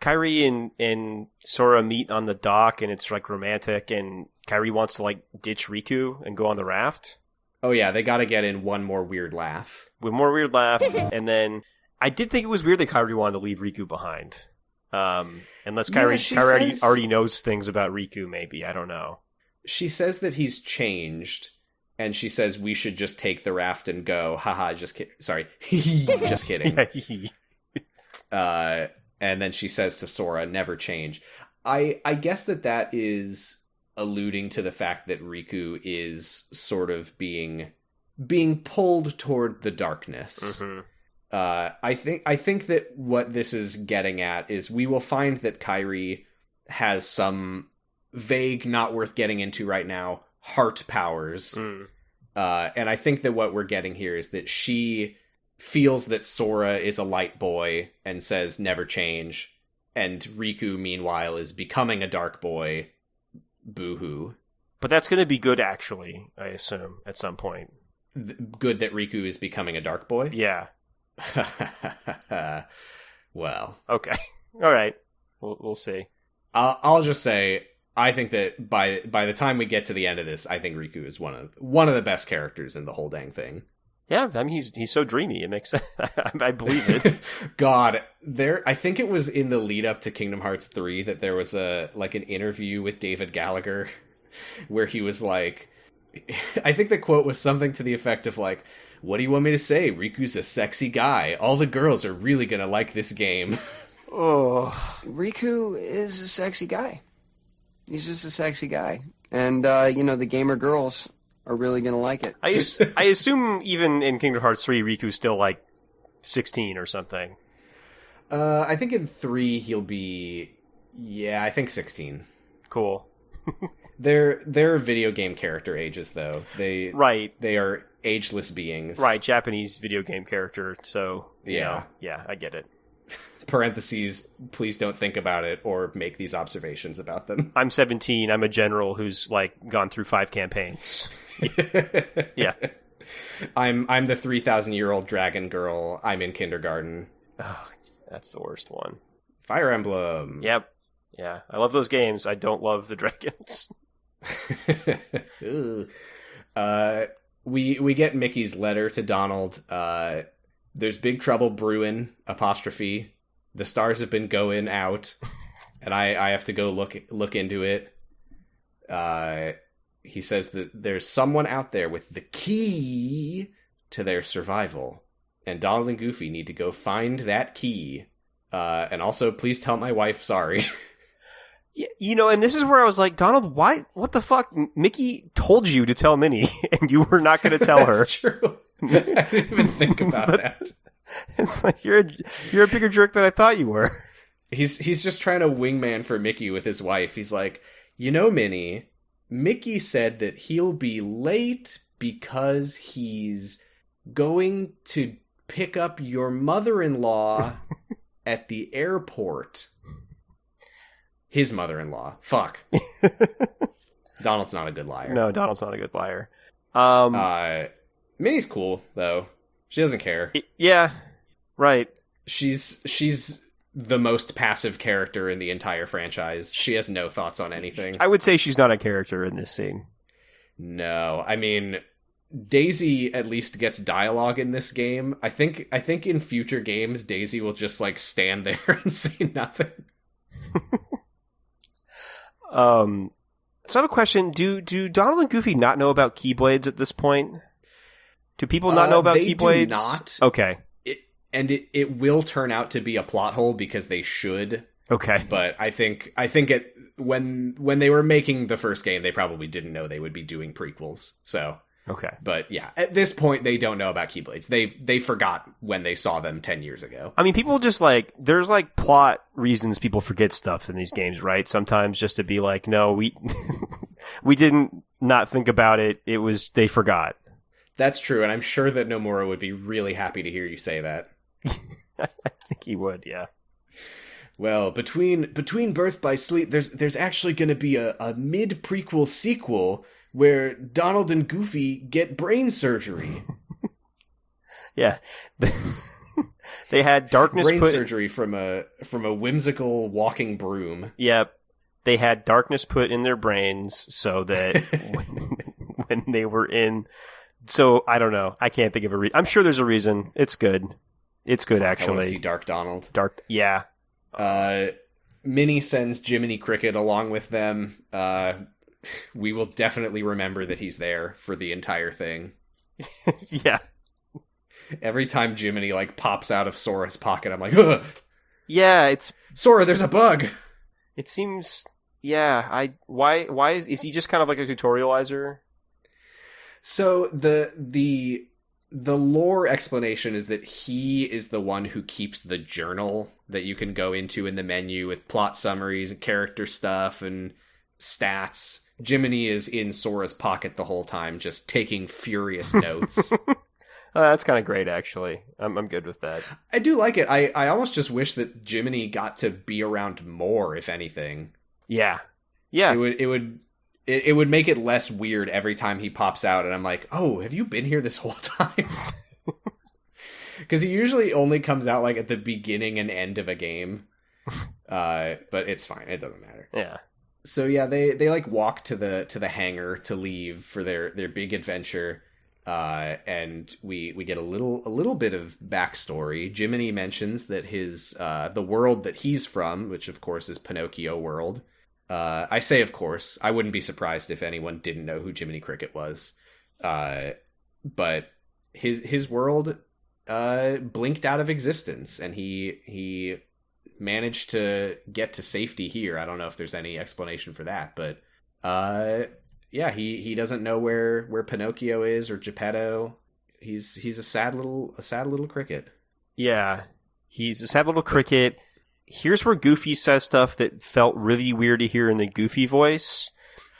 Kairi and Sora meet on the dock, and it's like romantic, and Kairi wants to like ditch Riku and go on the raft. Oh yeah, they gotta get in one more weird laugh. And then I did think it was weird that Kairi wanted to leave Riku behind. Unless Kairi already knows things about Riku, maybe. I don't know. She says that he's changed, and she says we should just take the raft and go. Haha, just kidding. Sorry. Just kidding. And then she says to Sora, never change. I guess that is alluding to the fact that Riku is sort of being pulled toward the darkness. Mm-hmm. I think that what this is getting at is we will find that Kairi has some vague, not worth getting into right now, heart powers. And I think that what we're getting here is that she feels that Sora is a light boy and says never change, and Riku meanwhile is becoming a dark boy. Boo-hoo. But that's going to be good, actually, I assume, at some point. Good that Riku is becoming a dark boy? Yeah. Well. Okay. All right. We'll see. I'll just say, I think that by the time we get to the end of this, I think Riku is one of the best characters in the whole dang thing. Yeah, I mean, he's so dreamy. It makes sense. I believe it. God, I think it was in the lead up to Kingdom Hearts 3 that there was an interview with David Gallagher where he was like, I think the quote was something to the effect of like, what do you want me to say? Riku's a sexy guy. All the girls are really gonna like this game. Oh, Riku is a sexy guy. He's just a sexy guy. And, the gamer girls are really going to like it. I assume even in Kingdom Hearts 3, Riku's still like 16 or something. I think in 3 he'll be... Yeah, I think 16. Cool. They're video game character ages, though. They are ageless beings. Right, Japanese video game character, so... Yeah. Yeah, I get it. Parentheses, please don't think about it or make these observations about them. I'm 17. I'm a general who's like gone through 5 campaigns. Yeah. I'm the 3,000-year-old dragon girl. I'm in kindergarten. Oh, that's the worst one. Fire Emblem. Yep. Yeah. I love those games. I don't love the dragons. We get Mickey's letter to Donald. There's big trouble brewing, apostrophe. The stars have been going out, and I have to go look into it. He says that there's someone out there with the key to their survival, and Donald and Goofy need to go find that key. And also, please tell my wife sorry. And this is where I was like, Donald, why? What the fuck? Mickey told you to tell Minnie, and you were not going to tell her. That's true. I didn't even think about that. It's like you're a bigger jerk than I thought you were. He's just trying to wingman for Mickey with his wife. He's like, Minnie, Mickey said that he'll be late because he's going to pick up your mother-in-law at the airport. His mother-in-law. Fuck. Donald's not a good liar. No, Donald's not a good liar. Minnie's cool, though. She doesn't care. Yeah, right. She's the most passive character in the entire franchise. She has no thoughts on anything. I would say she's not a character in this scene. No, I mean, Daisy at least gets dialogue in this game. I think in future games, Daisy will just like stand there and say nothing. So I have a question. Do Donald and Goofy not know about Keyblades at this point? Do people not know about Keyblades? Do not. Okay. It will turn out to be a plot hole because they should. Okay. But I think when they were making the first game, they probably didn't know they would be doing prequels. So okay. But yeah, at this point, they don't know about Keyblades. They forgot when they saw them 10 years ago. I mean, people just there's plot reasons people forget stuff in these games, right? Sometimes just to be like, no, we we didn't not think about it. It was they forgot. That's true, and I'm sure that Nomura would be really happy to hear you say that. I think he would, yeah. Well, between Birth by Sleep, there's actually going to be a mid-prequel sequel where Donald and Goofy get brain surgery. Yeah. They had darkness brain surgery from a whimsical walking broom. Yep. They had darkness put in their brains so that when they were in... So, I don't know. I can't think of a reason. I'm sure there's a reason. It's good. It's good, actually. I want to see Dark Donald. Yeah. Minnie sends Jiminy Cricket along with them. We will definitely remember that he's there for the entire thing. Yeah. Every time Jiminy pops out of Sora's pocket, I'm like, ugh! Yeah, it's Sora, there's a bug. It seems why is he just kind of like a tutorializer? So the lore explanation is that he is the one who keeps the journal that you can go into in the menu with plot summaries and character stuff and stats. Jiminy is in Sora's pocket the whole time, just taking furious notes. That's kind of great, actually. I'm good with that. I do like it. I almost just wish that Jiminy got to be around more, if anything. Yeah. Yeah. It would make it less weird every time he pops out, and I'm like, oh, have you been here this whole time? Because he usually only comes out at the beginning and end of a game. But it's fine. It doesn't matter. Yeah. So yeah, they walk to the hangar to leave for their big adventure. And we get a little bit of backstory. Jiminy mentions that his the world that he's from, which of course is Pinocchio world. I say of course. I wouldn't be surprised if anyone didn't know who Jiminy Cricket was. But his world blinked out of existence, and he managed to get to safety here. I don't know if there's any explanation for that, but yeah, he doesn't know where Pinocchio is or Geppetto. He's a sad little cricket. Yeah, he's a sad little cricket. Here's where Goofy says stuff that felt really weird to hear in the Goofy voice.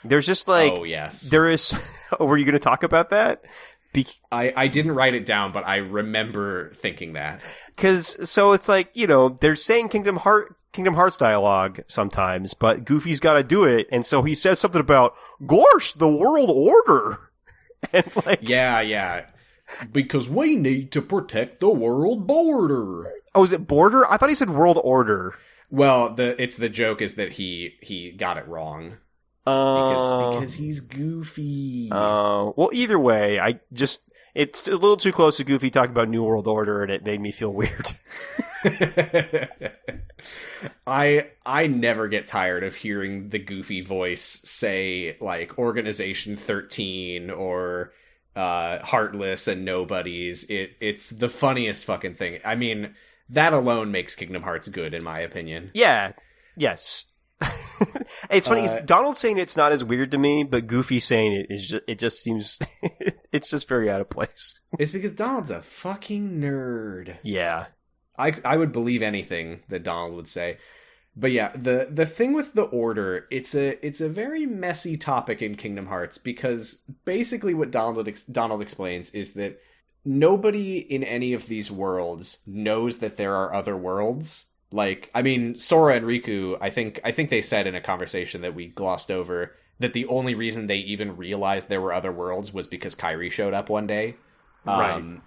There's just oh yes, there is. Oh, were you going to talk about that? I didn't write it down, but I remember thinking that. So it's they're saying Kingdom Hearts dialogue sometimes, but Goofy's got to do it, and so he says something about, gosh, the world order. And yeah. Because we need to protect the world border. Oh, is it border? I thought he said world order. Well, the joke is that he got it wrong. Because he's Goofy. Oh, well, either way, it's a little too close to Goofy talking about New World Order, and it made me feel weird. I never get tired of hearing the Goofy voice say Organization 13 or Heartless and Nobodies. It's the funniest fucking thing. I mean, that alone makes Kingdom Hearts good, in my opinion. Yeah. Yes. It's funny. Donald saying it's not as weird to me, but Goofy saying it is just, it just seems it's just very out of place. It's because Donald's a fucking nerd. Yeah. I would believe anything that Donald would say. But yeah, the thing with the Order, it's a very messy topic in Kingdom Hearts, because basically what Donald explains is that nobody in any of these worlds knows that there are other worlds. Like, I mean, Sora and Riku, I think they said in a conversation that we glossed over that the only reason they even realized there were other worlds was because Kairi showed up one day. Right.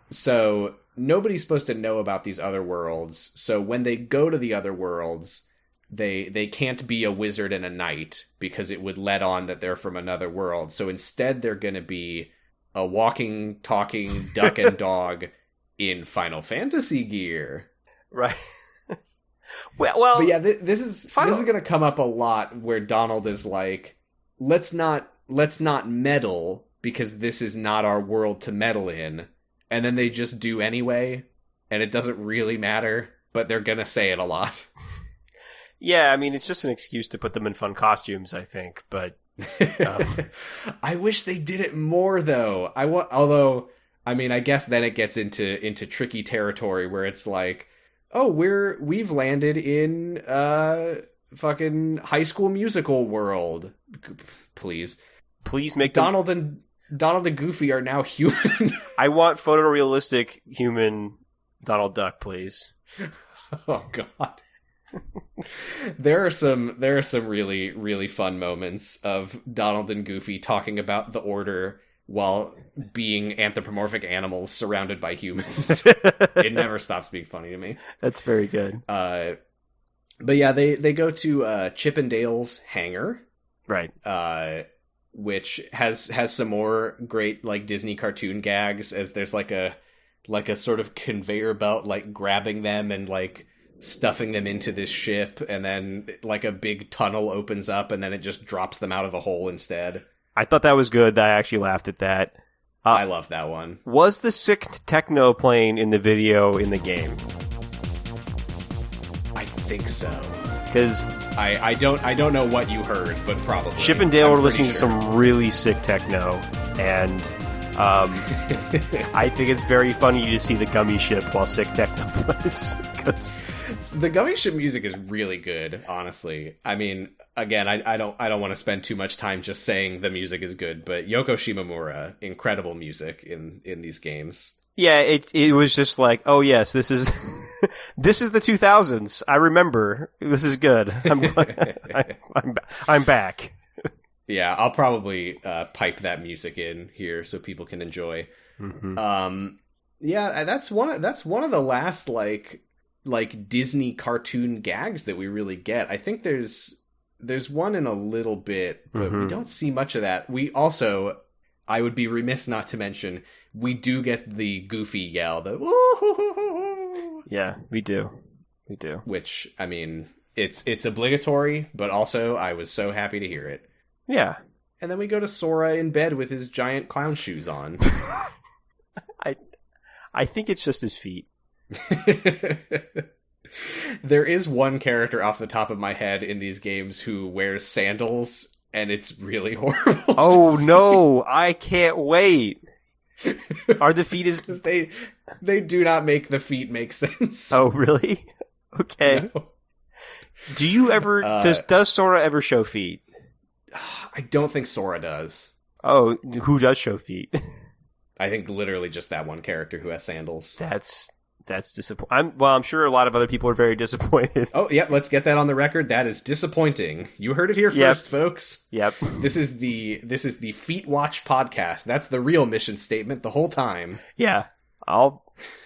So nobody's supposed to know about these other worlds. So when they go to the other worlds, they can't be a wizard and a knight because it would let on that they're from another world. So instead they're going to be a walking, talking duck and dog in Final Fantasy gear. Right. Well, but yeah, this is going to come up a lot where Donald is like, let's not meddle because this is not our world to meddle in. And then they just do anyway, and it doesn't really matter, but they're going to say it a lot. Yeah, I mean, it's just an excuse to put them in fun costumes, I think, but... I wish they did it more, though. Although, I mean, I guess then it gets into tricky territory where it's like, oh, we've landed in fucking High School Musical world. Please make Donald and Goofy are now human. I want photorealistic human Donald Duck, please. Oh God. There are some really, really fun moments of Donald and Goofy talking about the Order while being anthropomorphic animals surrounded by humans. It never stops being funny to me. That's very good. But yeah, they go to Chip and Dale's hangar. Right. Which has some more great like Disney cartoon gags, as there's like a sort of conveyor belt like grabbing them and like stuffing them into this ship, and then like a big tunnel opens up and then it just drops them out of a hole instead. I thought that was good. I actually laughed at that. I love that one. Was the sick techno playing in the video in the game? I think so. Because I don't know what you heard, but probably. Chip and Dale were listening to some really sick techno, and I think it's very funny to see the gummy ship while sick techno plays. Because the gummy ship music is really good, honestly. I mean, again, I don't want to spend too much time just saying the music is good, but Yoko Shimomura, incredible music in these games. Yeah, it was just like, oh yes, this is this is the 2000s. I remember. This is good. I'm back. Yeah, I'll probably pipe that music in here so people can enjoy. Mm-hmm. Yeah, that's one of the last like Disney cartoon gags that we really get. I think there's one in a little bit, but we don't see much of that. We also, I would be remiss not to mention, we do get the Goofy yell, the woo-hoo-hoo-hoo-hoo. Yeah, we do. Which, I mean, it's obligatory, but also I was so happy to hear it. Yeah. And then we go to Sora in bed with his giant clown shoes on. I think it's just his feet. There is one character off the top of my head in these games who wears sandals, and it's really horrible. Oh no, I can't wait. Are the feet as... Because they do not make the feet make sense. Oh, really? Okay. No. Do you ever... does Sora ever show feet? I don't think Sora does. Oh, who does show feet? I think literally just that one character who has sandals. That's disappointing. I'm sure a lot of other people are very disappointed. Oh, yeah, let's get that on the record. That is disappointing. You heard it here first, folks. Yep. This is the Feet Watch podcast. That's the real mission statement the whole time. Yeah.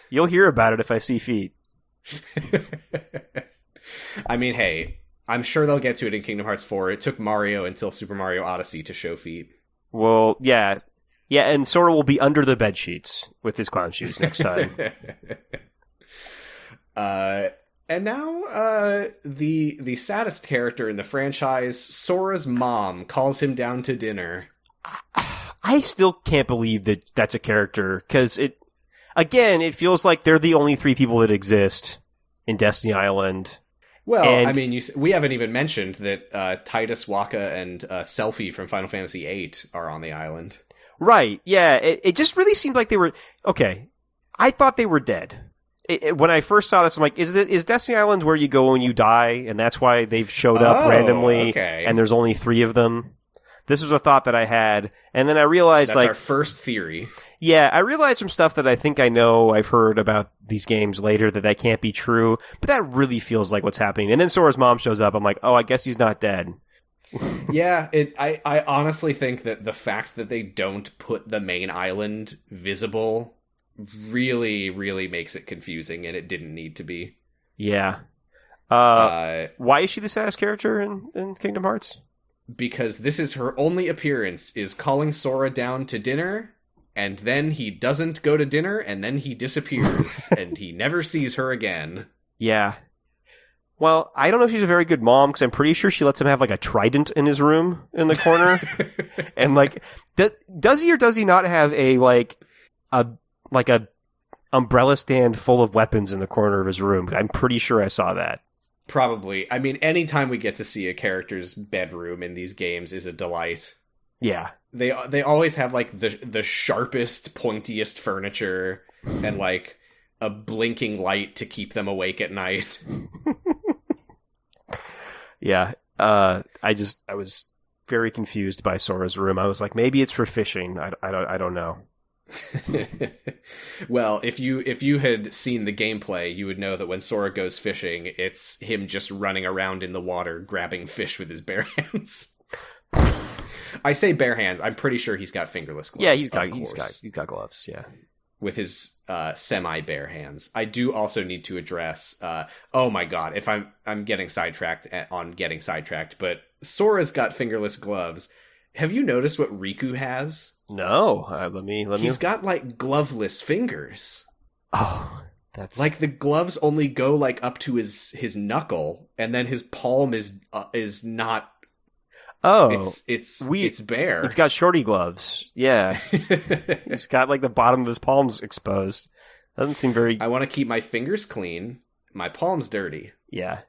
You'll hear about it if I see feet. I mean, hey, I'm sure they'll get to it in Kingdom Hearts 4. It took Mario until Super Mario Odyssey to show feet. Well, yeah. Yeah, and Sora will be under the bed sheets with his clown shoes next time. And now, the saddest character in the franchise, Sora's mom, calls him down to dinner. I still can't believe that that's a character, because it feels like they're the only three people that exist in Destiny Island. Well, And- I mean, we haven't even mentioned that Titus, Waka, and Selphie from Final Fantasy VIII are on the island. Right, yeah. It just really seemed like they were... Okay, I thought they were dead. When I first saw this, I'm like, is Destiny Island where you go when you die, and that's why they've showed up randomly, okay. and there's only 3 of them? This was a thought that I had, and then I realized, That's our first theory. Yeah, I realized some stuff that I think I know I've heard about these games later that can't be true, but that really feels like what's happening. And then Sora's mom shows up, I'm like, oh, I guess he's not dead. Yeah, I honestly think that the fact that they don't put the main island visible really, really makes it confusing, and it didn't need to be. Yeah. Why is she the saddest character in Kingdom Hearts? Because this is her only appearance, is calling Sora down to dinner, and then he doesn't go to dinner, and then he disappears, and he never sees her again. Yeah. Well, I don't know if she's a very good mom, because I'm pretty sure she lets him have, like, a trident in his room in the corner. And, like, does he or does he not have a umbrella stand full of weapons in the corner of his room? I'm pretty sure I saw that. Probably. I mean, anytime we get to see a character's bedroom in these games is a delight. Yeah. They always have, like, the sharpest, pointiest furniture and, like, a blinking light to keep them awake at night. Yeah. I was very confused by Sora's room. I was like, maybe it's for fishing. I don't know. Well, if you had seen the gameplay, you would know that when Sora goes fishing, it's him just running around in the water grabbing fish with his bare hands. I say bare hands. I'm pretty sure he's got fingerless gloves. Yeah, he's got gloves. Yeah, with his semi bare hands. I do also need to address. Oh my god, if I'm getting sidetracked on getting sidetracked, but Sora's got fingerless gloves. Have you noticed what Riku has? No, let me. He's got, like, gloveless fingers. Oh, that's like the gloves only go, like, up to his knuckle, and then his palm is not. Oh, it's bare. He's got shorty gloves. Yeah, he's got, like, the bottom of his palms exposed. Doesn't seem very. I want to keep my fingers clean. My palms dirty. Yeah.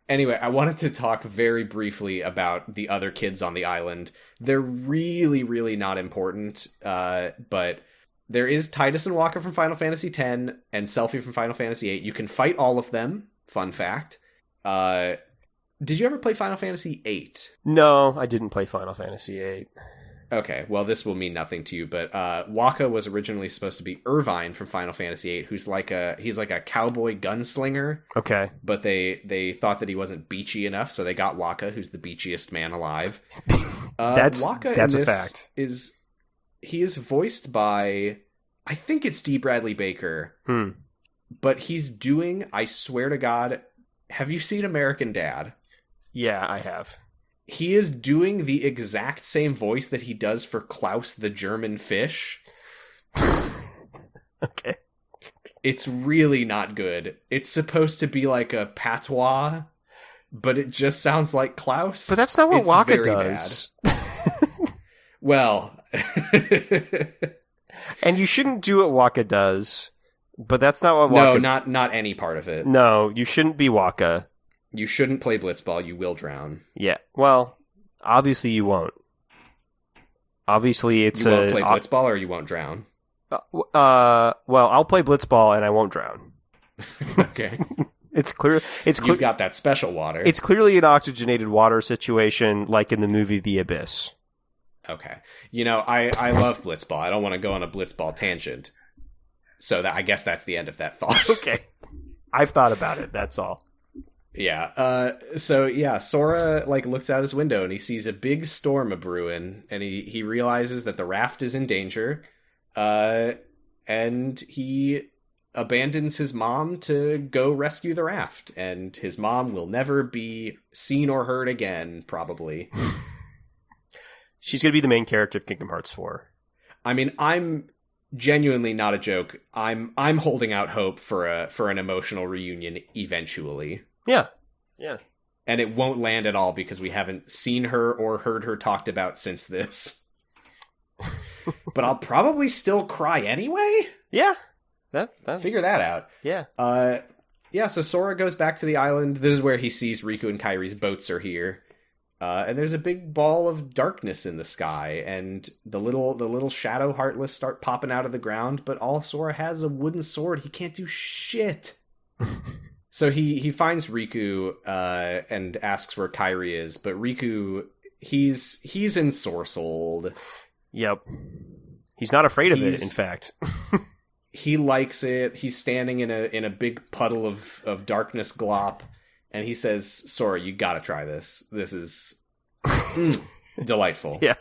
Anyway, I wanted to talk very briefly about the other kids on the island. They're really, really not important, but there is Titus and Waka from Final Fantasy X and Selphie from Final Fantasy VIII. You can fight all of them, fun fact. Did you ever play Final Fantasy VIII? No, I didn't play Final Fantasy VIII. Okay, well, this will mean nothing to you, but Waka was originally supposed to be Irvine from Final Fantasy VIII, he's like a cowboy gunslinger. Okay. But they thought that he wasn't beachy enough, so they got Waka, who's the beachiest man alive. That's a fact. He is voiced by, I think it's D. Bradley Baker, but he's doing, I swear to God, have you seen American Dad? Yeah, I have. He is doing the exact same voice that he does for Klaus the German fish. Okay. It's really not good. It's supposed to be like a patois, but it just sounds like Klaus. But that's not what Waka does. Well. And you shouldn't do what Waka does, but that's not what Waka... No, not any part of it. No, you shouldn't be Waka. You shouldn't play Blitzball, you will drown. Yeah, well, obviously you won't. Obviously it's You won't play Blitzball or you won't drown? Well, I'll play Blitzball and I won't drown. Okay. It's clear. You've got that special water. It's clearly an oxygenated water situation like in the movie The Abyss. Okay. You know, I love Blitzball. I don't want to go on a Blitzball tangent. So I guess that's the end of that thought. Okay. I've thought about it, that's all. Yeah. Sora, like, looks out his window and he sees a big storm a-brewing, and he realizes that the raft is in danger, and he abandons his mom to go rescue the raft, and his mom will never be seen or heard again, probably. She's going to be the main character of Kingdom Hearts 4. I mean, I'm genuinely, not a joke, I'm holding out hope for an emotional reunion eventually. Yeah. And it won't land at all because we haven't seen her or heard her talked about since this. But I'll probably still cry anyway? Yeah. Figure that out. Yeah. yeah, so Sora goes back to the island. This is where he sees Riku and Kairi's boats are here. And there's a big ball of darkness in the sky, and the little shadow Heartless start popping out of the ground, but all Sora has is a wooden sword. He can't do shit. So he finds Riku and asks where Kairi is, but Riku, he's ensorcelled. Yep. He's not afraid of it, in fact. He likes it. He's standing in a big puddle of darkness glop, and he says, Sora, you gotta try this. This is delightful. Yeah.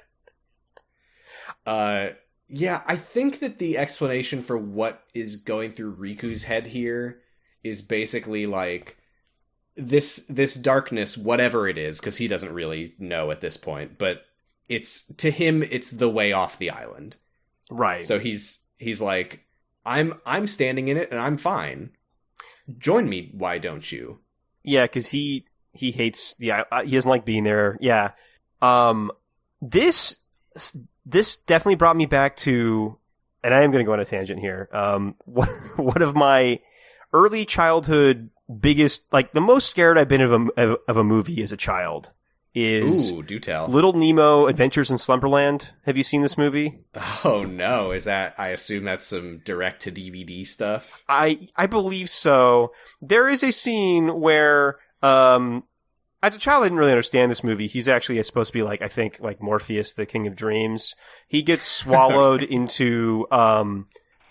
Yeah, I think that the explanation for what is going through Riku's head here is basically like this darkness, whatever it is, because he doesn't really know at this point, but to him it's the way off the island. Right. So he's like, I'm standing in it and I'm fine. Join me, why don't you? Yeah, because he hates he doesn't like being there. Yeah. This definitely brought me back to, and I am going to go on a tangent here. One of my early childhood biggest, like the most scared I've been of a movie as a child is Ooh, do tell. Little Nemo Adventures in Slumberland. Have you seen this movie? Oh no, is that, I assume that's some direct to DVD stuff? I believe so. There is a scene where as a child I didn't really understand this movie. He's actually supposed to be like, I think, like Morpheus, the King of Dreams. He gets swallowed into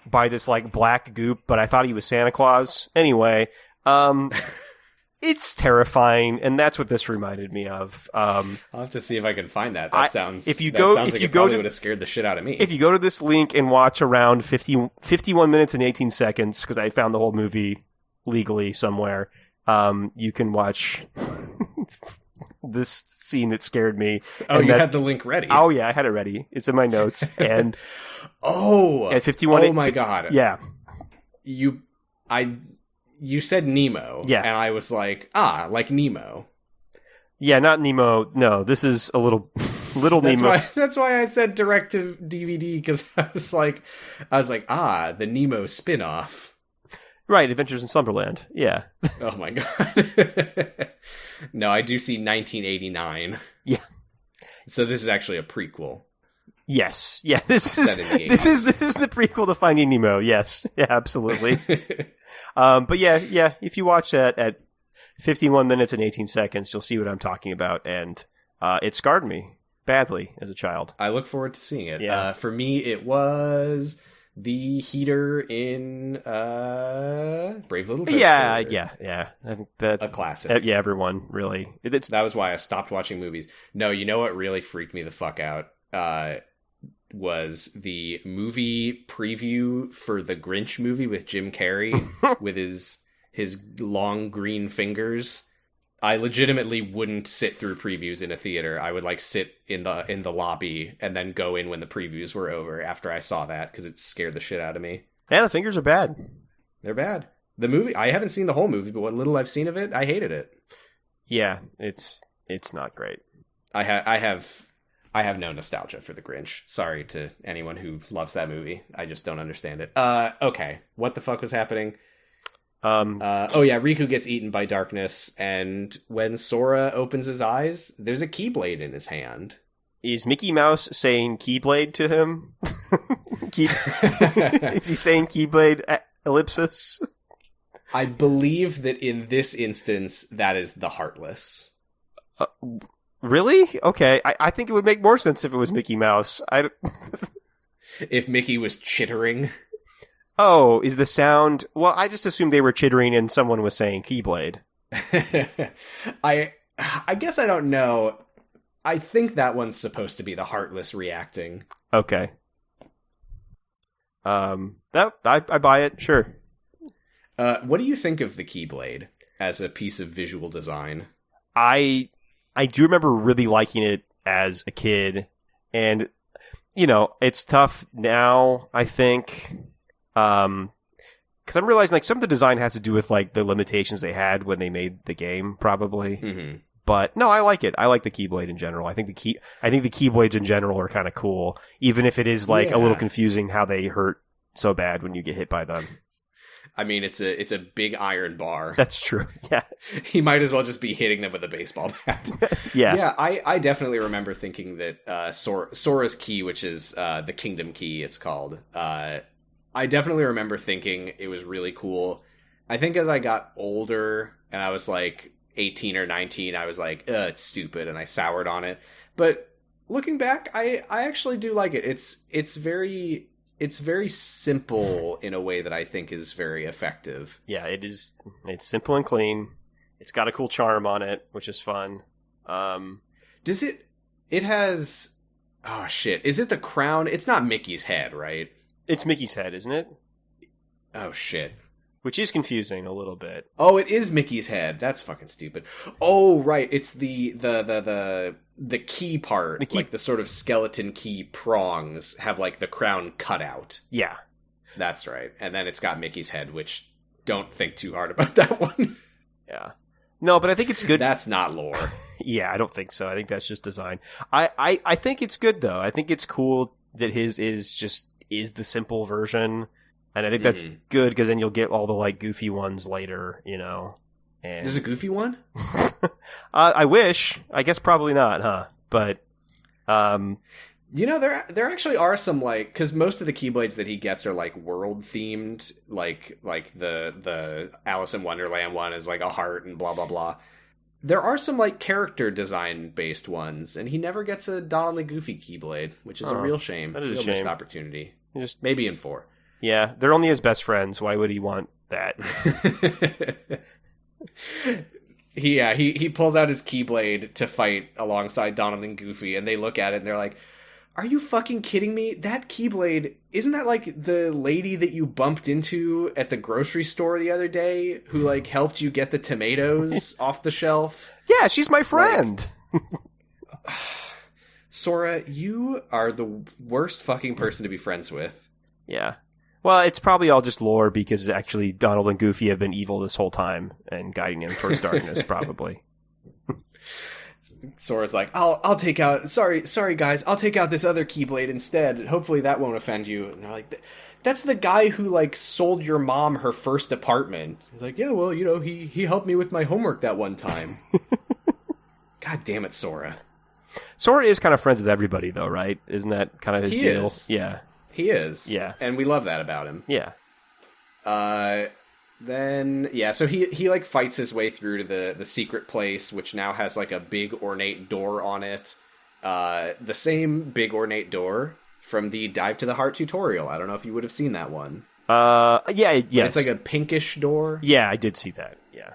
by this like black goop, but I thought he was Santa Claus. Anyway, it's terrifying, and that's what this reminded me of. I'll have to see if I can find that. That sounds like it probably would have scared the shit out of me. If you go to this link and watch around 51 minutes and 18 seconds, because I found the whole movie legally somewhere, you can watch this scene that scared me. Oh, you had the link ready? Oh, yeah, I had it ready. It's in my notes. And at 51. Oh my god! Yeah, you said Nemo, yeah, and I was like, like Nemo. Yeah, not Nemo. No, this is a little Nemo. That's why I said direct to DVD, because I was like, the Nemo spin-off. Right, Adventures in Slumberland. Yeah. Oh my god. No, I do see 1989. Yeah. So this is actually a prequel. Yes. Yeah, this is the prequel to Finding Nemo. Yes. Yeah, absolutely. But yeah, if you watch that at 51 minutes and 18 seconds, you'll see what I'm talking about, and it scarred me badly as a child. I look forward to seeing it. Yeah. For me, it was the heater in Brave Little Toaster. Yeah. I think that a classic. Yeah, everyone really. That was why I stopped watching movies. No, you know what really freaked me the fuck out was the movie preview for the Grinch movie with Jim Carrey with his long green fingers. I legitimately wouldn't sit through previews in a theater. I would like sit in the lobby and then go in when the previews were over after I saw that, because it scared the shit out of me. Yeah, the fingers are bad. They're bad. The movie, I haven't seen the whole movie, but what little I've seen of it, I hated it. Yeah, it's not great. I have no nostalgia for the Grinch. Sorry to anyone who loves that movie. I just don't understand it. Okay, what the fuck was happening? Riku gets eaten by darkness, and when Sora opens his eyes, there's a Keyblade in his hand. Is Mickey Mouse saying Keyblade to him? Is he saying Keyblade ellipsis? I believe that in this instance, that is the Heartless. Really? Okay. I think it would make more sense if it was Mickey Mouse. If Mickey was chittering. Oh, is the sound... Well, I just assumed they were chittering and someone was saying Keyblade. I guess I don't know. I think that one's supposed to be the Heartless reacting. Okay. I buy it, sure. What do you think of the Keyblade as a piece of visual design? I do remember really liking it as a kid, and, it's tough now, I think... because I'm realizing like some of the design has to do with like the limitations they had when they made the game, probably. Mm-hmm. But no, I like it. I like the Keyblade in general. I think the Keyblades in general are kind of cool, even if it is like a little confusing how they hurt so bad when you get hit by them. I mean, it's a big iron bar. That's true. Yeah. He might as well just be hitting them with a baseball bat. Yeah. Yeah, I definitely remember thinking that Sora's key, which is the Kingdom Key, it's called. I definitely remember thinking it was really cool. I think as I got older and I was like 18 or 19, I was like, it's stupid, and I soured on it. But looking back, I actually do like it. It's very simple in a way that I think is very effective. Yeah, it is. It's simple and clean. It's got a cool charm on it, which is fun. Does it? It has. Oh shit! Is it the crown? It's not Mickey's head, right? It's Mickey's head, isn't it? Oh shit! Which is confusing a little bit. Oh, it is Mickey's head. That's fucking stupid. Oh right, it's the key part, like the sort of skeleton key prongs have like the crown cut out. Yeah, that's right. And then it's got Mickey's head, which don't think too hard about that one. Yeah. No, but I think it's good. That's not lore. Yeah, I don't think so. I think that's just design. I think it's good though. I think it's cool that his is the simple version, and I think that's good because then you'll get all the like goofy ones later, you know. And there's a goofy one? I wish. I guess probably not, huh? But you know, there actually are some, like, because most of the Keyblades that he gets are like world themed, like the Alice in Wonderland one is like a heart and blah blah blah. There are some like character design based ones, and he never gets a Donald the Goofy Keyblade, which is a real shame. That is real a shame. Missed opportunity. Just maybe in 4. Yeah, they're only his best friends. Why would he want that? He pulls out his Keyblade to fight alongside Donald and Goofy, and they look at it and they're like, "Are you fucking kidding me? That Keyblade, isn't that like the lady that you bumped into at the grocery store the other day who like helped you get the tomatoes off the shelf?" Yeah, she's my friend. Like, Sora, you are the worst fucking person to be friends with. Yeah. Well, it's probably all just lore because actually Donald and Goofy have been evil this whole time and guiding him towards darkness, probably. Sora's like, I'll take out, sorry guys, I'll take out this other Keyblade instead. Hopefully that won't offend you. And they're like, that's the guy who like sold your mom her first apartment. He's like, yeah, well, you know, he helped me with my homework that one time. God damn it, Sora. Sora is kind of friends with everybody, though, right? Isn't that kind of his deal? Is. Yeah. He is. Yeah. And we love that about him. Yeah. Then, yeah, so he like fights his way through to the secret place, which now has like a big ornate door on it. The same big ornate door from the Dive to the Heart tutorial. I don't know if you would have seen that one. Yeah, yes. It's like a pinkish door. Yeah, I did see that, yeah.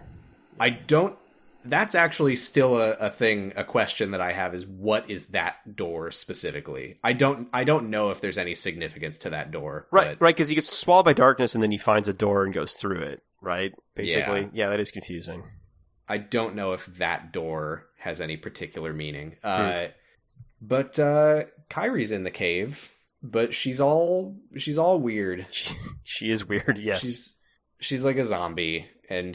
That's actually still a question that I have is, what is that door specifically? I don't know if there's any significance to that door. Right, because he gets swallowed by darkness and then he finds a door and goes through it, right? Basically. Yeah, that is confusing. I don't know if that door has any particular meaning. But Kairi's in the cave, but she's all weird. She is weird, yes. She's like a zombie, and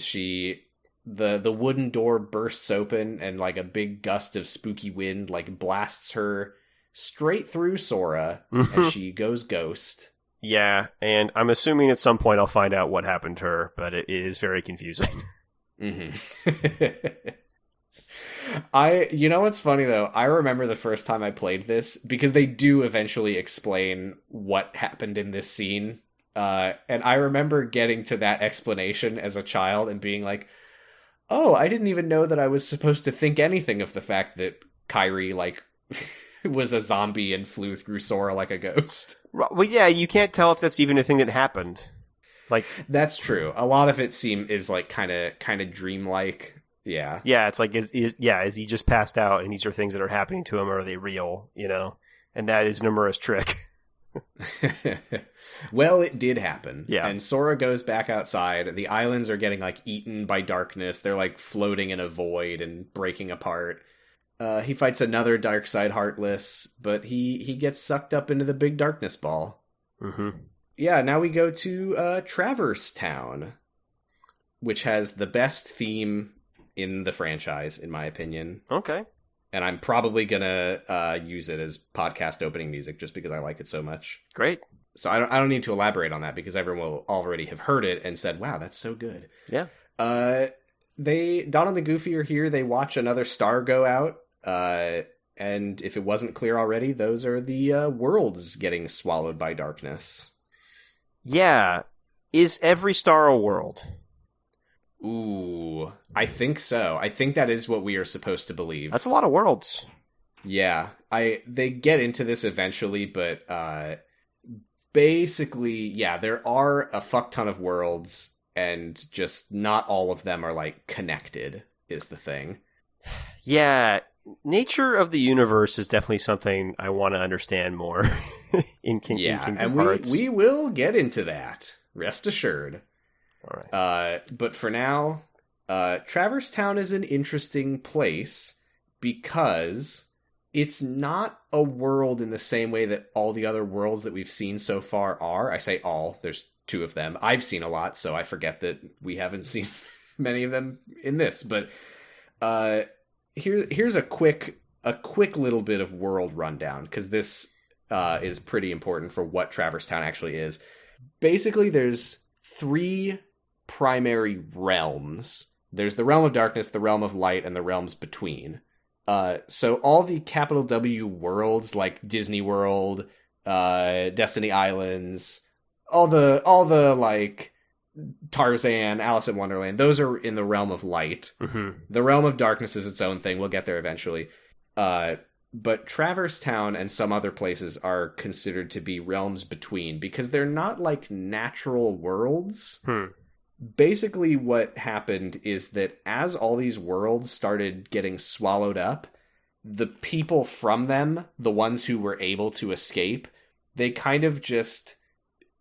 the wooden door bursts open, and like a big gust of spooky wind like blasts her straight through Sora, and she goes ghost. Yeah, and I'm assuming at some point I'll find out what happened to her, but it is very confusing. You know what's funny though? I remember the first time I played this, because they do eventually explain what happened in this scene, and I remember getting to that explanation as a child and being like, oh, I didn't even know that I was supposed to think anything of the fact that Kairi, like, was a zombie and flew through Sora like a ghost. Well, yeah, you can't tell if that's even a thing that happened. Like, that's true. A lot of it is like kind of dreamlike. Yeah. Yeah, it's like, is he just passed out and these are things that are happening to him, or are they real, you know? And that is Nomura's trick. Well, it did happen. Yeah. And Sora goes back outside. The islands are getting like eaten by darkness. They're like floating in a void and breaking apart. He fights another Dark Side Heartless, but he gets sucked up into the big darkness ball. Mm-hmm. Yeah, now we go to Traverse Town, which has the best theme in the franchise, in my opinion. Okay. And I'm probably gonna use it as podcast opening music just because I like it so much. Great. So I don't need to elaborate on that because everyone will already have heard it and said, "Wow, that's so good." Yeah. Donald and Goofy are here. They watch another star go out. And if it wasn't clear already, those are the worlds getting swallowed by darkness. Yeah. Is every star a world? Ooh, I think so. I think that is what we are supposed to believe. That's a lot of worlds. Yeah. They get into this eventually, but basically, yeah, there are a fuck ton of worlds, and just not all of them are, like, connected, is the thing. Yeah, nature of the universe is definitely something I want to understand more in Kingdom Hearts. We will get into that. Rest assured. All right. But for now, Traverse Town is an interesting place because it's not a world in the same way that all the other worlds that we've seen so far are. I say all. There's 2 of them. I've seen a lot, so I forget that we haven't seen many of them in this. But here's a quick little bit of world rundown, because this is pretty important for what Traverse Town actually is. Basically, there's 3 primary realms. There's the realm of darkness, the realm of light, and the realms between. So all the capital W worlds, like Disney World, Destiny Islands, all the like Tarzan, Alice in Wonderland, those are in the realm of light. Mm-hmm. The realm of darkness is its own thing. We'll get there eventually. But Traverse Town and some other places are considered to be realms between because they're not like natural worlds. Basically, what happened is that as all these worlds started getting swallowed up, the people from them, the ones who were able to escape, they kind of just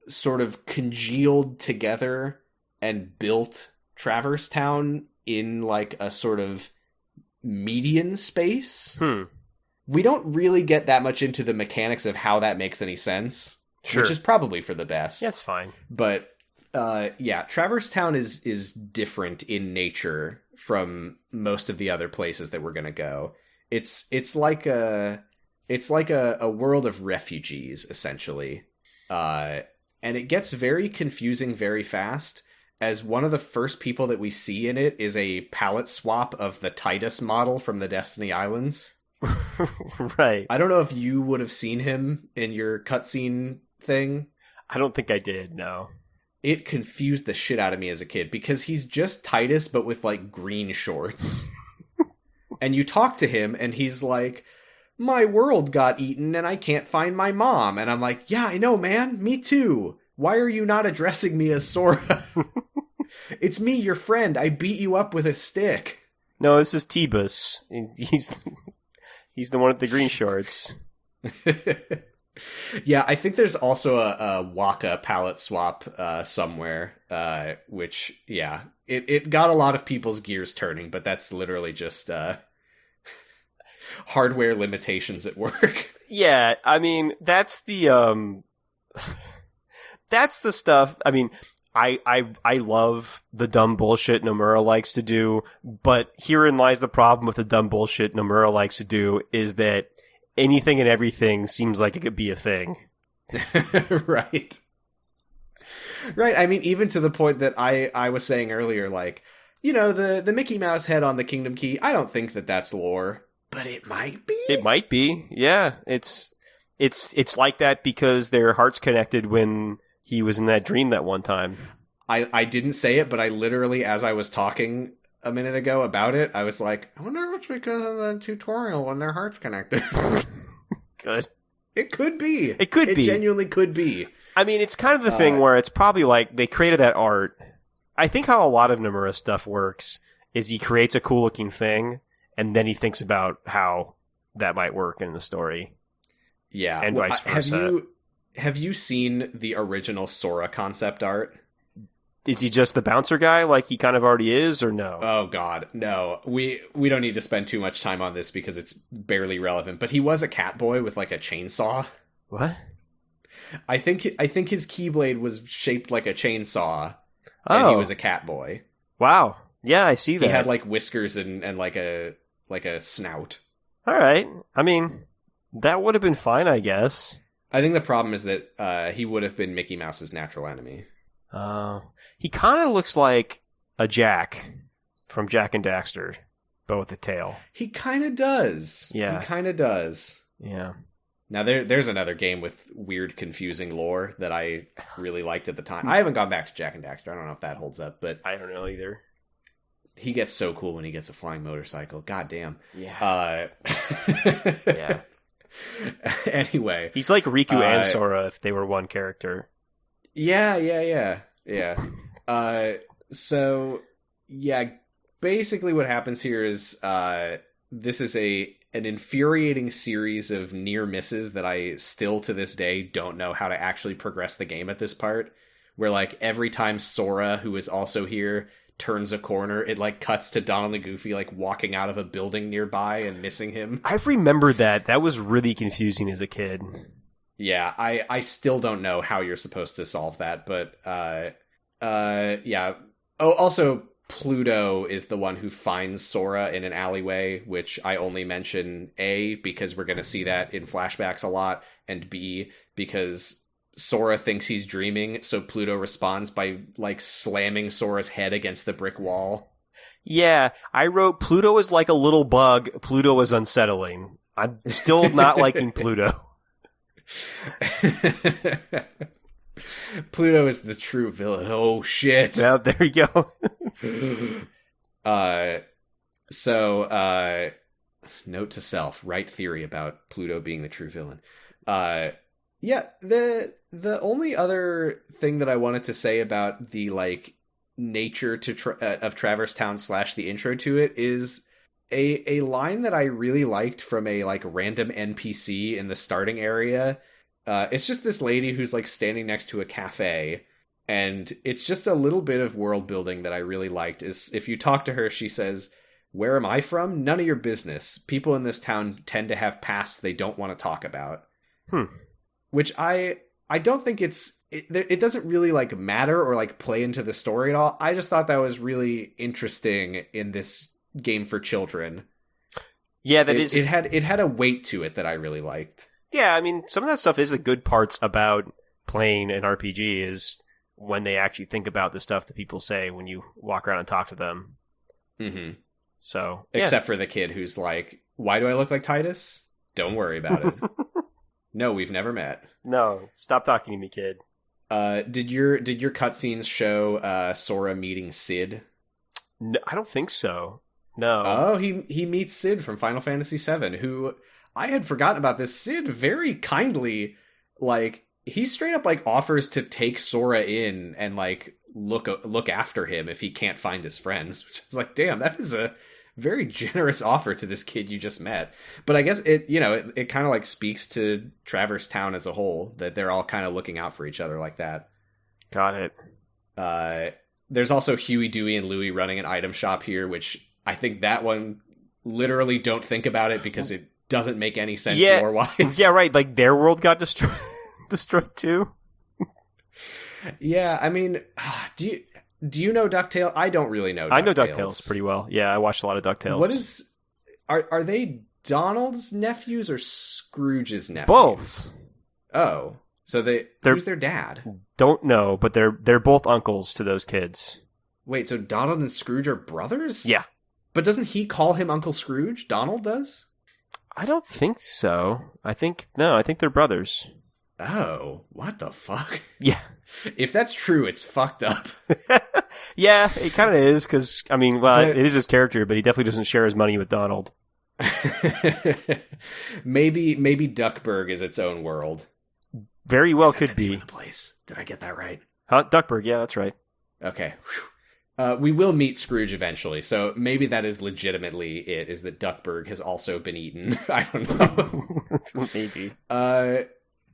sort of congealed together and built Traverse Town in like a sort of median space. We don't really get that much into the mechanics of how that makes any sense, which is probably for the best. That's fine. But yeah, Traverse Town is different in nature from most of the other places that we're gonna go. It's like a world of refugees, essentially. And it gets very confusing very fast, as one of the first people that we see in it is a palette swap of the Titus model from the Destiny Islands. Right. I don't know if you would have seen him in your cutscene thing. I don't think I did, no. It confused the shit out of me as a kid, because he's just Titus, but with, like, green shorts. And you talk to him, and he's like, "My world got eaten, and I can't find my mom." And I'm like, "Yeah, I know, man. Me too. Why are you not addressing me as Sora?" "It's me, your friend. I beat you up with a stick." No, this is T-Bus. He's the one with the green shorts. Yeah, I think there's also a Waka palette swap somewhere, which, yeah, it got a lot of people's gears turning, but that's literally just hardware limitations at work. Yeah, I mean, that's the stuff. I mean, I love the dumb bullshit Nomura likes to do, but herein lies the problem with the dumb bullshit Nomura likes to do, is that anything and everything seems like it could be a thing. Right. I mean, even to the point that I was saying earlier, like, you know, the Mickey Mouse head on the Kingdom Key, I don't think that that's lore, but it might be. It might be. Yeah, it's like that because their hearts connected when he was in that dream that one time. I didn't say it, but I literally, as I was talking a minute ago about it, I was like, I wonder if it's because of the tutorial when their hearts connected. Good. It could be. It genuinely could be. I mean, it's kind of the thing where it's probably like they created that art. I think how a lot of Nomura stuff works is he creates a cool looking thing and then he thinks about how that might work in the story. Yeah. And vice versa. Have you seen the original Sora concept art? Is he just the bouncer guy like he kind of already is, or no? Oh, God, no. We don't need to spend too much time on this because it's barely relevant, but he was a cat boy with, like, a chainsaw. What? I think his Keyblade was shaped like a chainsaw, and he was a cat boy. Wow. Yeah, I see that. He had, like, whiskers and like a snout. All right. I mean, that would have been fine, I guess. I think the problem is that he would have been Mickey Mouse's natural enemy. He kind of looks like a Jack from Jack and Daxter, but with a tail. He kind of does. Yeah. He kind of does. Yeah. Now, there's another game with weird, confusing lore that I really liked at the time. I haven't gone back to Jack and Daxter. I don't know if that holds up, but... I don't know either. He gets so cool when he gets a flying motorcycle. God damn. Yeah. Yeah. Anyway. He's like Riku and Sora if they were one character. Yeah. So, yeah, basically what happens here is this is an infuriating series of near misses that I still to this day don't know how to actually progress the game at this part. Where, like, every time Sora, who is also here, turns a corner, it, like, cuts to Donald and Goofy, like, walking out of a building nearby and missing him. I remember that. That was really confusing as a kid. Yeah, I still don't know how you're supposed to solve that, but, yeah. Oh, also, Pluto is the one who finds Sora in an alleyway, which I only mention, A, because we're going to see that in flashbacks a lot, and B, because Sora thinks he's dreaming, so Pluto responds by, like, slamming Sora's head against the brick wall. Yeah, I wrote, Pluto is like a little bug. Pluto is unsettling. I'm still not liking Pluto. Pluto is the true villain. Oh, shit. Yeah, there you go. Note to self, right theory about Pluto being the true villain. Yeah, the only other thing that I wanted to say about the, like, nature of Traverse Town / the intro to it is a line that I really liked from a, like, random NPC in the starting area. It's just this lady who's, like, standing next to a cafe, and it's just a little bit of world building that I really liked. Is if you talk to her, she says, "Where am I from? None of your business. People in this town tend to have pasts they don't want to talk about." Which I don't think it doesn't really, like, matter or, like, play into the story at all. I just thought that was really interesting in this game for children. Yeah, it had a weight to it that I really liked. Yeah, I mean, some of that stuff is the good parts about playing an RPG is when they actually think about the stuff that people say when you walk around and talk to them. Mm-hmm. So, except for the kid who's like, "Why do I look like Titus? Don't worry about it." No, we've never met. No, stop talking to me, kid. Did your cutscenes show Sora meeting Sid? No, I don't think so. No. Oh, he meets Sid from Final Fantasy VII, who I had forgotten about this. Sid very kindly, like, he straight up, like, offers to take Sora in and, like, look after him if he can't find his friends. Which is like, damn, that is a very generous offer to this kid you just met. But I guess it kind of, like, speaks to Traverse Town as a whole, that they're all kind of looking out for each other like that. Got it. There's also Huey, Dewey, and Louie running an item shop here, which I think that one literally don't think about it because it doesn't make any sense lore-wise. Yeah, right. Like, their world got destroyed too. Yeah, I mean, do you know DuckTales? I don't really know DuckTales. I know DuckTales pretty well. Yeah, I watched a lot of DuckTales. Are they Donald's nephews or Scrooge's nephews? Both. Oh, so who's their dad? Don't know, but they're both uncles to those kids. Wait, so Donald and Scrooge are brothers? Yeah. But doesn't he call him Uncle Scrooge? Donald does? I don't think so. I think they're brothers. Oh, what the fuck? Yeah. If that's true, it's fucked up. Yeah, it kind of is, because, I mean, well, it is his character, but he definitely doesn't share his money with Donald. Maybe Duckburg is its own world. Very well could be. The place. Did I get that right? Huh? Duckburg, yeah, that's right. Okay. We will meet Scrooge eventually, so maybe that is legitimately it, is that Duckburg has also been eaten. I don't know. Maybe.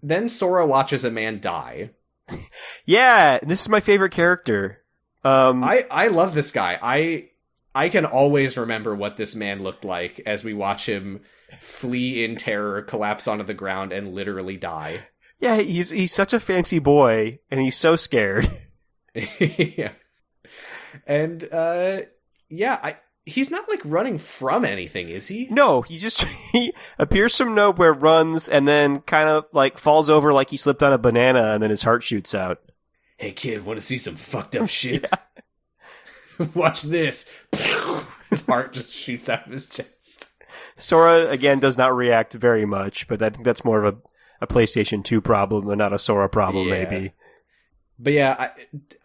Then Sora watches a man die. Yeah, this is my favorite character. I love this guy. I can always remember what this man looked like as we watch him flee in terror, collapse onto the ground, and literally die. Yeah, he's such a fancy boy, and he's so scared. Yeah. And, yeah, he's not like running from anything, is he? No, he appears from nowhere, runs, and then kind of like falls over like he slipped on a banana, and then his heart shoots out. Hey kid, want to see some fucked up shit? Watch this. His heart just shoots out of his chest. Sora, again, does not react very much, but I think that's more of a PlayStation 2 problem and not a Sora problem, maybe. But yeah,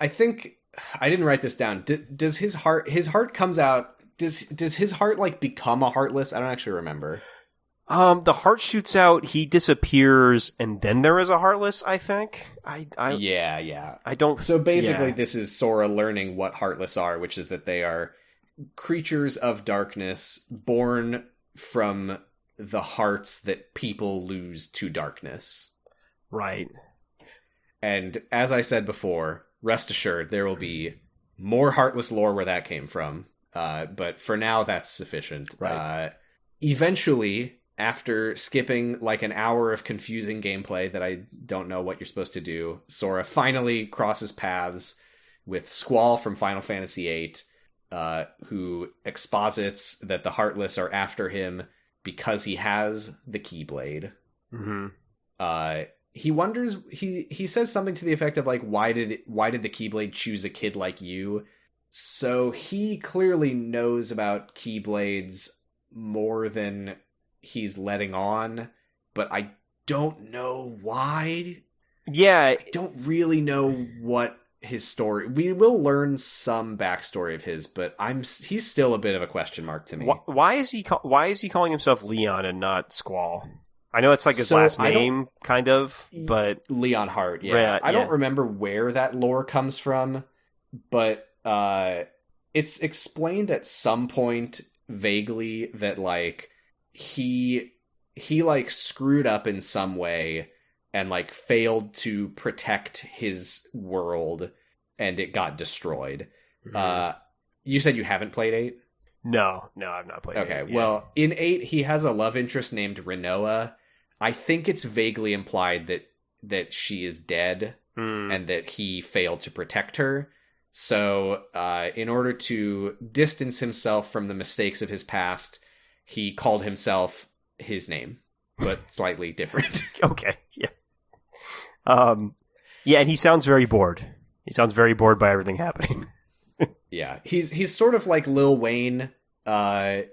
I think I didn't write this down. Does his heart comes out? Does his heart like become a heartless? I don't actually remember. The heart shoots out, he disappears, and then there is a heartless, I think. Yeah. I don't. So basically, this is Sora learning what heartless are, which is that they are creatures of darkness born from the hearts that people lose to darkness. Right. And as I said before, rest assured, there will be more heartless lore where that came from. But for now, that's sufficient. Right. Eventually, after skipping like an hour of confusing gameplay that I don't know what you're supposed to do, Sora finally crosses paths with Squall from Final Fantasy VIII, who exposits that the Heartless are after him because he has the Keyblade. Mm-hmm. He wonders, he says something to the effect of like, why did the Keyblade choose a kid like you? So he clearly knows about Keyblades more than he's letting on, but I don't know why. Yeah. I don't really know what his story. We will learn some backstory of his, but he's still a bit of a question mark to me. Why is he calling himself Leon and not Squall? I know it's like his last name, kind of, but Leon Hart. Yeah, I don't remember where that lore comes from, but it's explained at some point vaguely that like he like screwed up in some way and like failed to protect his world and it got destroyed. Mm-hmm. You said you haven't played 8? No, I've not played 8. Okay, well, in 8 he has a love interest named Rinoa. I think it's vaguely implied that she is dead and that he failed to protect her. So, in order to distance himself from the mistakes of his past, he called himself his name, but slightly different. Okay, yeah. Yeah, and he sounds very bored. He sounds very bored by everything happening. Yeah, he's sort of like Lil Wayne, calling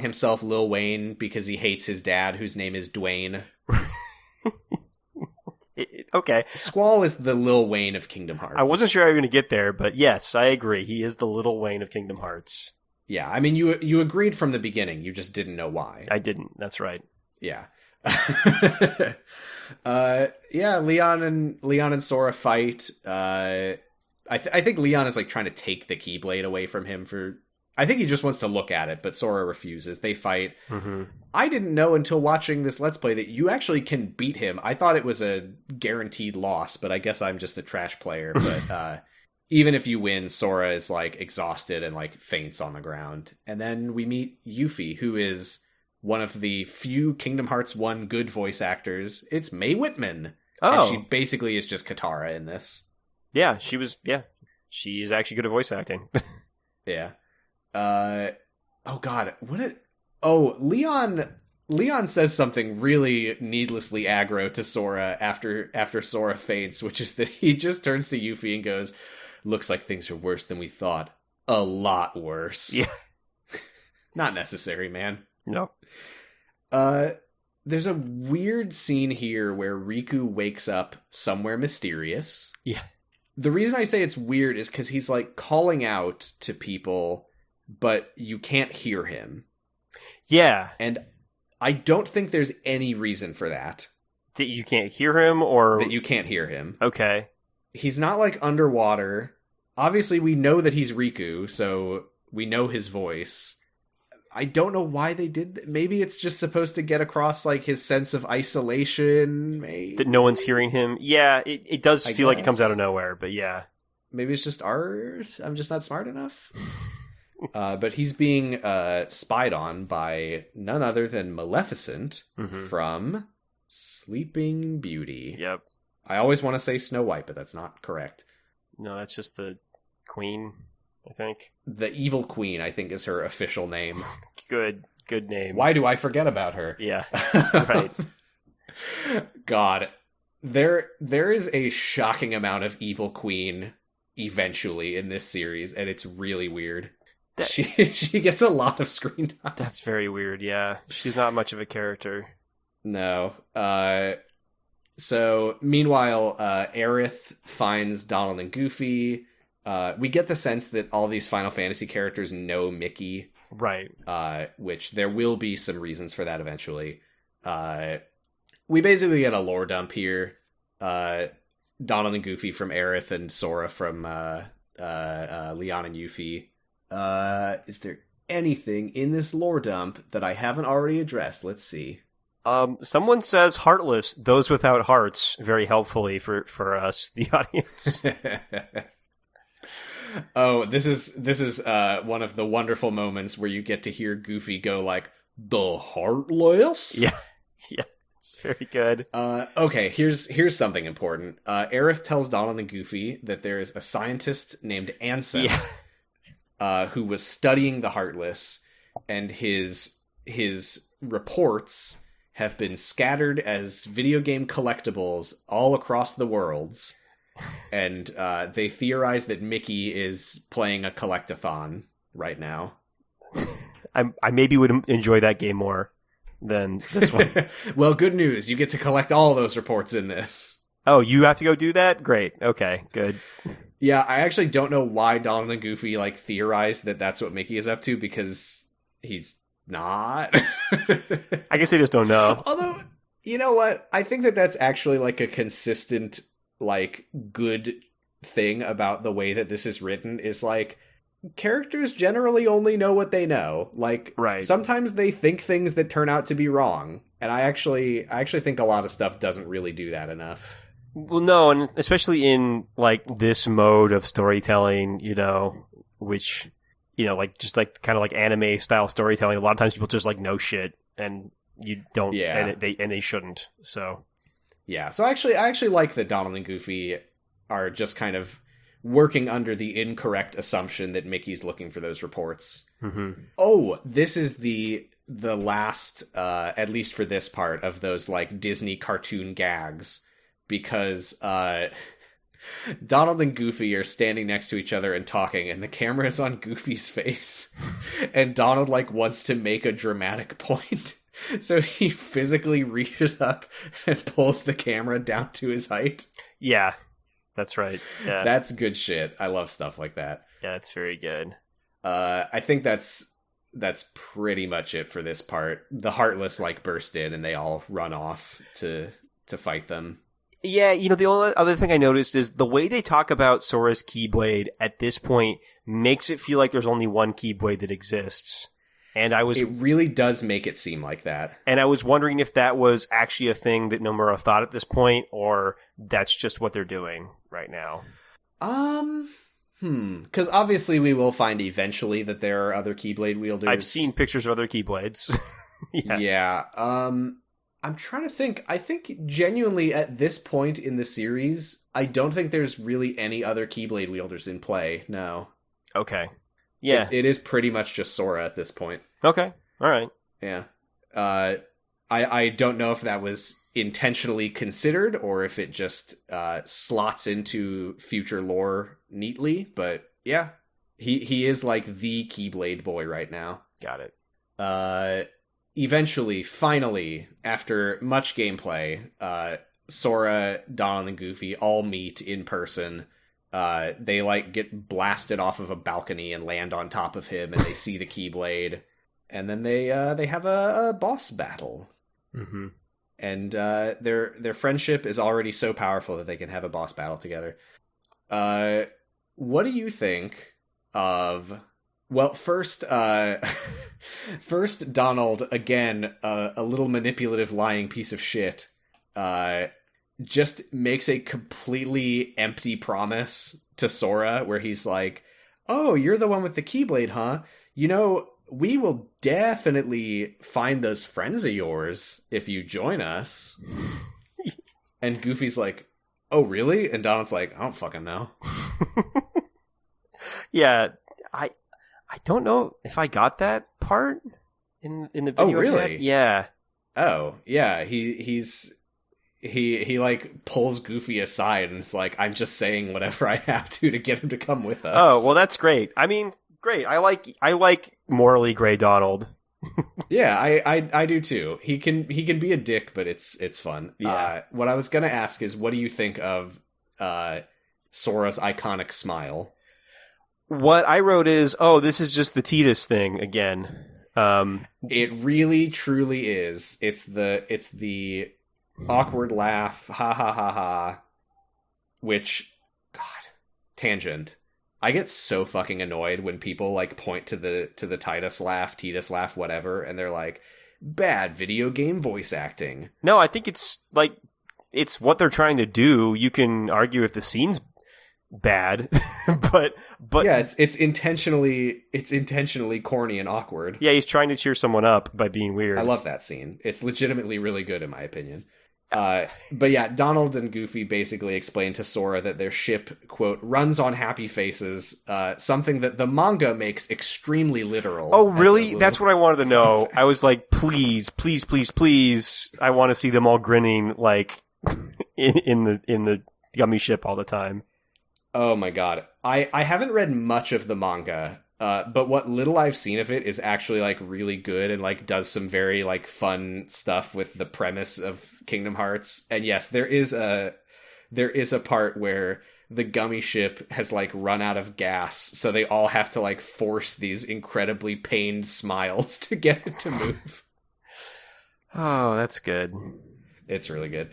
himself Lil Wayne because he hates his dad, whose name is Dwayne. Okay. Squall is the Lil Wayne of Kingdom Hearts. I wasn't sure I was going to get there, but yes, I agree. He is the Little Wayne of Kingdom Hearts. Yeah, I mean, you agreed from the beginning. You just didn't know why. I didn't. That's right. Yeah. Yeah, Leon and Sora fight. I think Leon is like trying to take the Keyblade away from him I think he just wants to look at it, but Sora refuses. They fight. Mm-hmm. I didn't know until watching this Let's Play that you actually can beat him. I thought it was a guaranteed loss, but I guess I'm just a trash player. But even if you win, Sora is like exhausted and like faints on the ground. And then we meet Yuffie, who is one of the few Kingdom Hearts 1 good voice actors. It's Mae Whitman. Oh. And she basically is just Katara in this. Yeah, she is actually good at voice acting. Yeah. Oh god, Leon says something really needlessly aggro to Sora after Sora faints, which is that he just turns to Yuffie and goes, "Looks like things are worse than we thought. A lot worse." Yeah. Not necessary, man. No. There's a weird scene here where Riku wakes up somewhere mysterious. Yeah. The reason I say it's weird is because he's like calling out to people, but you can't hear him. Yeah. And I don't think there's any reason for that. That you can't hear him, or... That you can't hear him. Okay. He's not, like, underwater. Obviously, we know that he's Riku, so we know his voice. I don't know why they did that. Maybe it's just supposed to get across, like, his sense of isolation. Maybe. That no one's hearing him. Yeah, it does feel like it comes out of nowhere, but yeah. Maybe it's just ours. I'm just not smart enough. But he's being spied on by none other than Maleficent from Sleeping Beauty. Yep. I always want to say Snow White, but that's not correct. No, that's just the queen. I think. The Evil Queen, I think, is her official name. Good name. Why do I forget about her? Yeah, right. God, there is a shocking amount of Evil Queen eventually in this series, and it's really weird. She gets a lot of screen time. That's very weird, yeah. She's not much of a character. No. So, meanwhile, Aerith finds Donald and Goofy. We get the sense that all these Final Fantasy characters know Mickey. Right. Which there will be some reasons for that eventually. We basically get a lore dump here. Donald and Goofy from Aerith and Sora from Leon and Yuffie. Is there anything in this lore dump that I haven't already addressed? Let's see. Someone says heartless, those without hearts, very helpfully for us, the audience. Oh, this is one of the wonderful moments where you get to hear Goofy go like, "The heartless?" Yeah, it's very good. Okay, here's something important. Aerith tells Donald and Goofy that there is a scientist named Anson, who was studying the heartless, and his reports have been scattered as video game collectibles all across the worlds. And they theorize that Mickey is playing a collectathon right now. I maybe would enjoy that game more than this one. Well, good news. You get to collect all those reports in this. Oh, you have to go do that? Great. Okay, good. Yeah, I actually don't know why Donald and Goofy theorized that that's what Mickey is up to, because he's not. I guess they just don't know. Although, you know what? I think that that's actually a consistent good thing about the way that this is written is characters generally only know what they know. Right. Sometimes they think things that turn out to be wrong. And I actually think a lot of stuff doesn't really do that enough. Well, no, and especially in this mode of storytelling, which, just kind of anime style storytelling, a lot of times people just know shit and you don't, yeah. and they shouldn't. So. Yeah, so I actually like that Donald and Goofy are just kind of working under the incorrect assumption that Mickey's looking for those reports. Mm-hmm. Oh, this is the last, at least for this part, of those Disney cartoon gags, because Donald and Goofy are standing next to each other and talking, and the camera is on Goofy's face, and Donald wants to make a dramatic point. So he physically reaches up and pulls the camera down to his height. Yeah, that's right. Yeah, that's good shit. I love stuff like that. Yeah, it's very good. I think that's pretty much it for this part. The Heartless burst in and they all run off to fight them. Yeah, the only other thing I noticed is the way they talk about Sora's Keyblade at this point makes it feel like there's only one Keyblade that exists. And it really does make it seem like that. And I was wondering if that was actually a thing that Nomura thought at this point, or that's just what they're doing right now. Because obviously we will find eventually that there are other Keyblade wielders. I've seen pictures of other Keyblades. Yeah. I'm trying to think. I think genuinely at this point in the series, I don't think there's really any other Keyblade wielders in play. No. Okay. Yeah. It is pretty much just Sora at this point. Okay. All right. Yeah. I don't know if that was intentionally considered or if it just slots into future lore neatly, but yeah. He is the Keyblade boy right now. Got it. Eventually, finally, after much gameplay, Sora, Donald, and Goofy all meet in person. They get blasted off of a balcony and land on top of him, and they see the Keyblade, and then they have a boss battle. Mm-hmm. And their friendship is already so powerful that they can have a boss battle together. What do you think of? Well, first Donald, again, a little manipulative, lying piece of shit. Just makes a completely empty promise to Sora where he's like, "Oh, you're the one with the Keyblade, huh? We will definitely find those friends of yours if you join us." And Goofy's like, "Oh, really?" And Donald's like, "I don't fucking know." Yeah, I don't know if I got that part in the video. Oh, really? Yeah. Oh, yeah. He like pulls Goofy aside and is like, I'm just saying whatever I have to get him to come with us. Oh, well, that's great. I mean, great. I like morally gray Donald. Yeah, I do too. He can be a dick, but it's fun. Yeah. What I was gonna ask is, what do you think of Sora's iconic smile? What I wrote is, this is just the Tidus thing again. It really, truly is. It's the awkward laugh, ha ha ha ha. Which, God, tangent. I get so fucking annoyed when people like point to the Tidus laugh, whatever, and they're like, bad video game voice acting. No, I think it's like it's what they're trying to do. You can argue if the scene's bad, but yeah, it's intentionally corny and awkward. Yeah, he's trying to cheer someone up by being weird. I love that scene. It's legitimately really good in my opinion. But yeah, Donald and Goofy basically explain to Sora that their ship, quote, runs on happy faces, something that the manga makes extremely literal. Oh, really? That's what I wanted to know. I was like, please, please, please, please, I want to see them all grinning like in the gummy ship all the time. Oh my god. I haven't read much of the manga, but what little I've seen of it is actually like really good and like does some very like fun stuff with the premise of Kingdom Hearts. And yes, there is a part where the gummy ship has like run out of gas, so they all have to like force these incredibly pained smiles to get it to move. Oh, that's good. It's really good.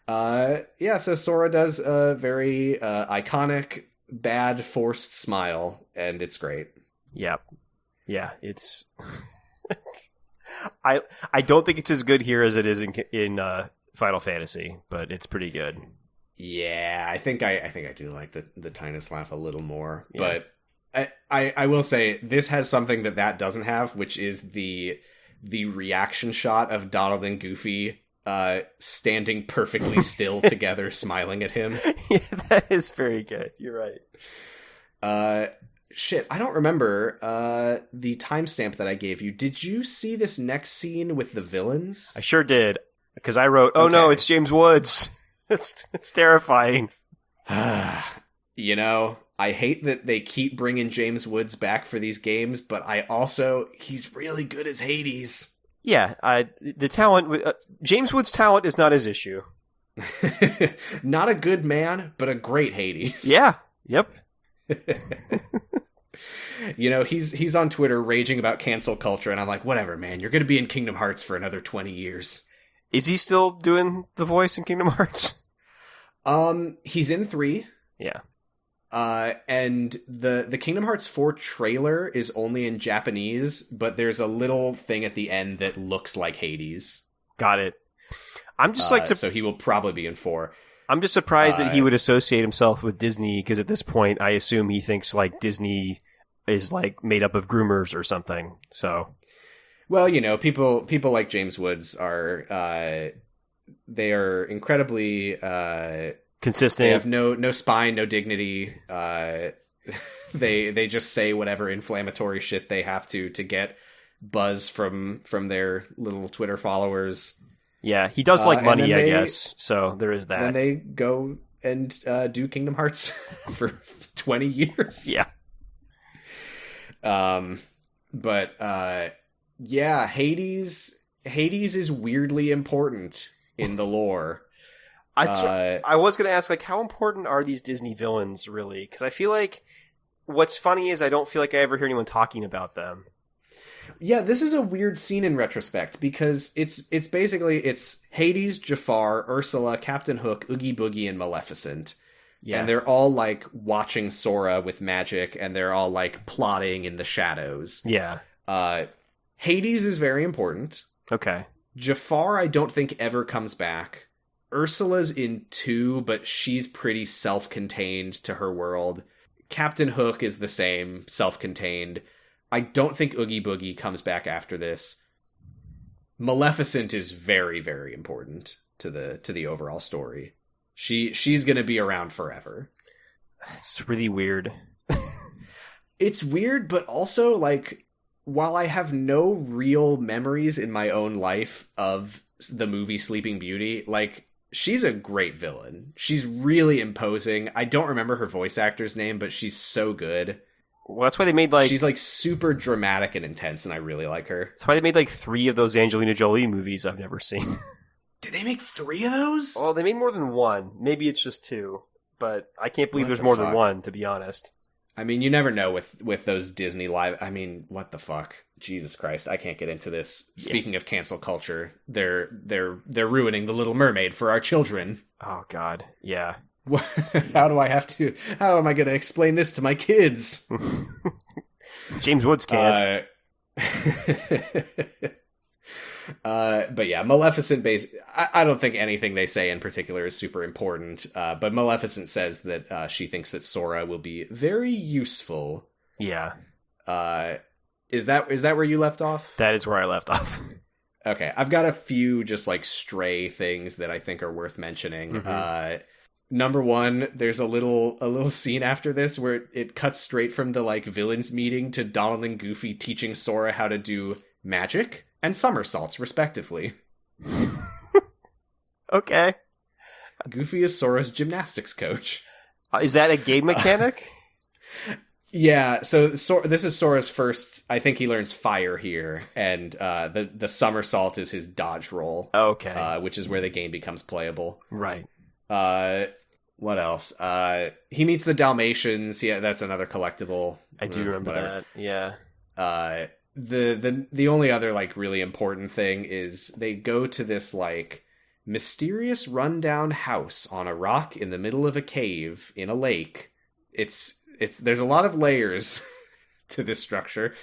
Yeah, so Sora does a very iconic bad forced smile, and it's great. Yep. Yeah, it's I don't think it's as good here as it is in Final Fantasy, but it's pretty good. Yeah, I think I do like the Tidus laugh a little more, yeah. But I will say this has something that doesn't have, which is the reaction shot of Donald and Goofy standing perfectly still together, smiling at him. Yeah, that is very good. You're right. Shit, I don't remember the timestamp that I gave you. Did you see this next scene with the villains? I sure did, because I wrote, "Oh okay. No, it's James Woods." It's terrifying. You know, I hate that they keep bringing James Woods back for these games, but he's really good as Hades. Yeah, the talent, James Woods' talent is not his issue. Not a good man, but a great Hades. Yeah, yep. You know, he's on Twitter raging about cancel culture, and I'm like, whatever, man, you're going to be in Kingdom Hearts for another 20 years. Is he still doing the voice in Kingdom Hearts? He's in 3. Yeah. And the Kingdom Hearts 4 trailer is only in Japanese, but there's a little thing at the end that looks like Hades. Got it. I'm just so he will probably be in 4. I'm just surprised that he would associate himself with Disney, because at this point, I assume he thinks like Disney is like made up of groomers or something. So, well, you know, people like James Woods are they are incredibly consistent. They have no spine, no dignity. They just say whatever inflammatory shit they have to get buzz from their little Twitter followers. Yeah, he does like money, I guess. So there is that. Then they go and do Kingdom Hearts for 20 years. Yeah. But yeah, Hades is weirdly important in the lore. I was going to ask, like, how important are these Disney villains, really? Because I feel like what's funny is I don't feel like I ever hear anyone talking about them. Yeah, this is a weird scene in retrospect, because it's basically Hades, Jafar, Ursula, Captain Hook, Oogie Boogie, and Maleficent. Yeah. And they're all, like, watching Sora with magic, and they're all, like, plotting in the shadows. Yeah. Hades is very important. Okay. Jafar, I don't think ever comes back. Ursula's in 2, but she's pretty self-contained to her world. Captain Hook is the same, self-contained. I don't think Oogie Boogie comes back after this. Maleficent is very, very important to the overall story. She's going to be around forever. It's really weird. It's weird, but also, like, while I have no real memories in my own life of the movie Sleeping Beauty, like, she's a great villain. She's really imposing. I don't remember her voice actor's name, but she's so good. Well, that's why they made, like... She's, like, super dramatic and intense, and I really like her. That's why they made, like, 3 of those Angelina Jolie movies I've never seen. Did they make 3 of those? Well, they made more than 1. Maybe it's just 2. But I can't believe there's more than 1, to be honest. I mean, you never know with those Disney live... I mean, what the fuck? Jesus Christ, I can't get into this. Yeah. Speaking of cancel culture, they're ruining The Little Mermaid for our children. Oh, God. Yeah. How am I going to explain this to my kids? James Woods can't. But yeah, Maleficent I don't think anything they say in particular is super important. But Maleficent says that she thinks that Sora will be very useful. Yeah. Is that where you left off? That is where I left off. Okay, I've got a few just like stray things that I think are worth mentioning. Mm-hmm. Number 1, there's a little scene after this where it cuts straight from the like villains meeting to Donald and Goofy teaching Sora how to do magic and somersaults, respectively. Okay. Goofy is Sora's gymnastics coach. Is that a game mechanic? Yeah, so this is Sora's first... I think he learns fire here, and the somersault is his dodge roll. Okay. Which is where the game becomes playable. Right. What else? He meets the Dalmatians. Yeah, that's another collectible. I do remember that, yeah. The only other like really important thing is they go to this like mysterious rundown house on a rock in the middle of a cave in a lake. It's there's a lot of layers to this structure,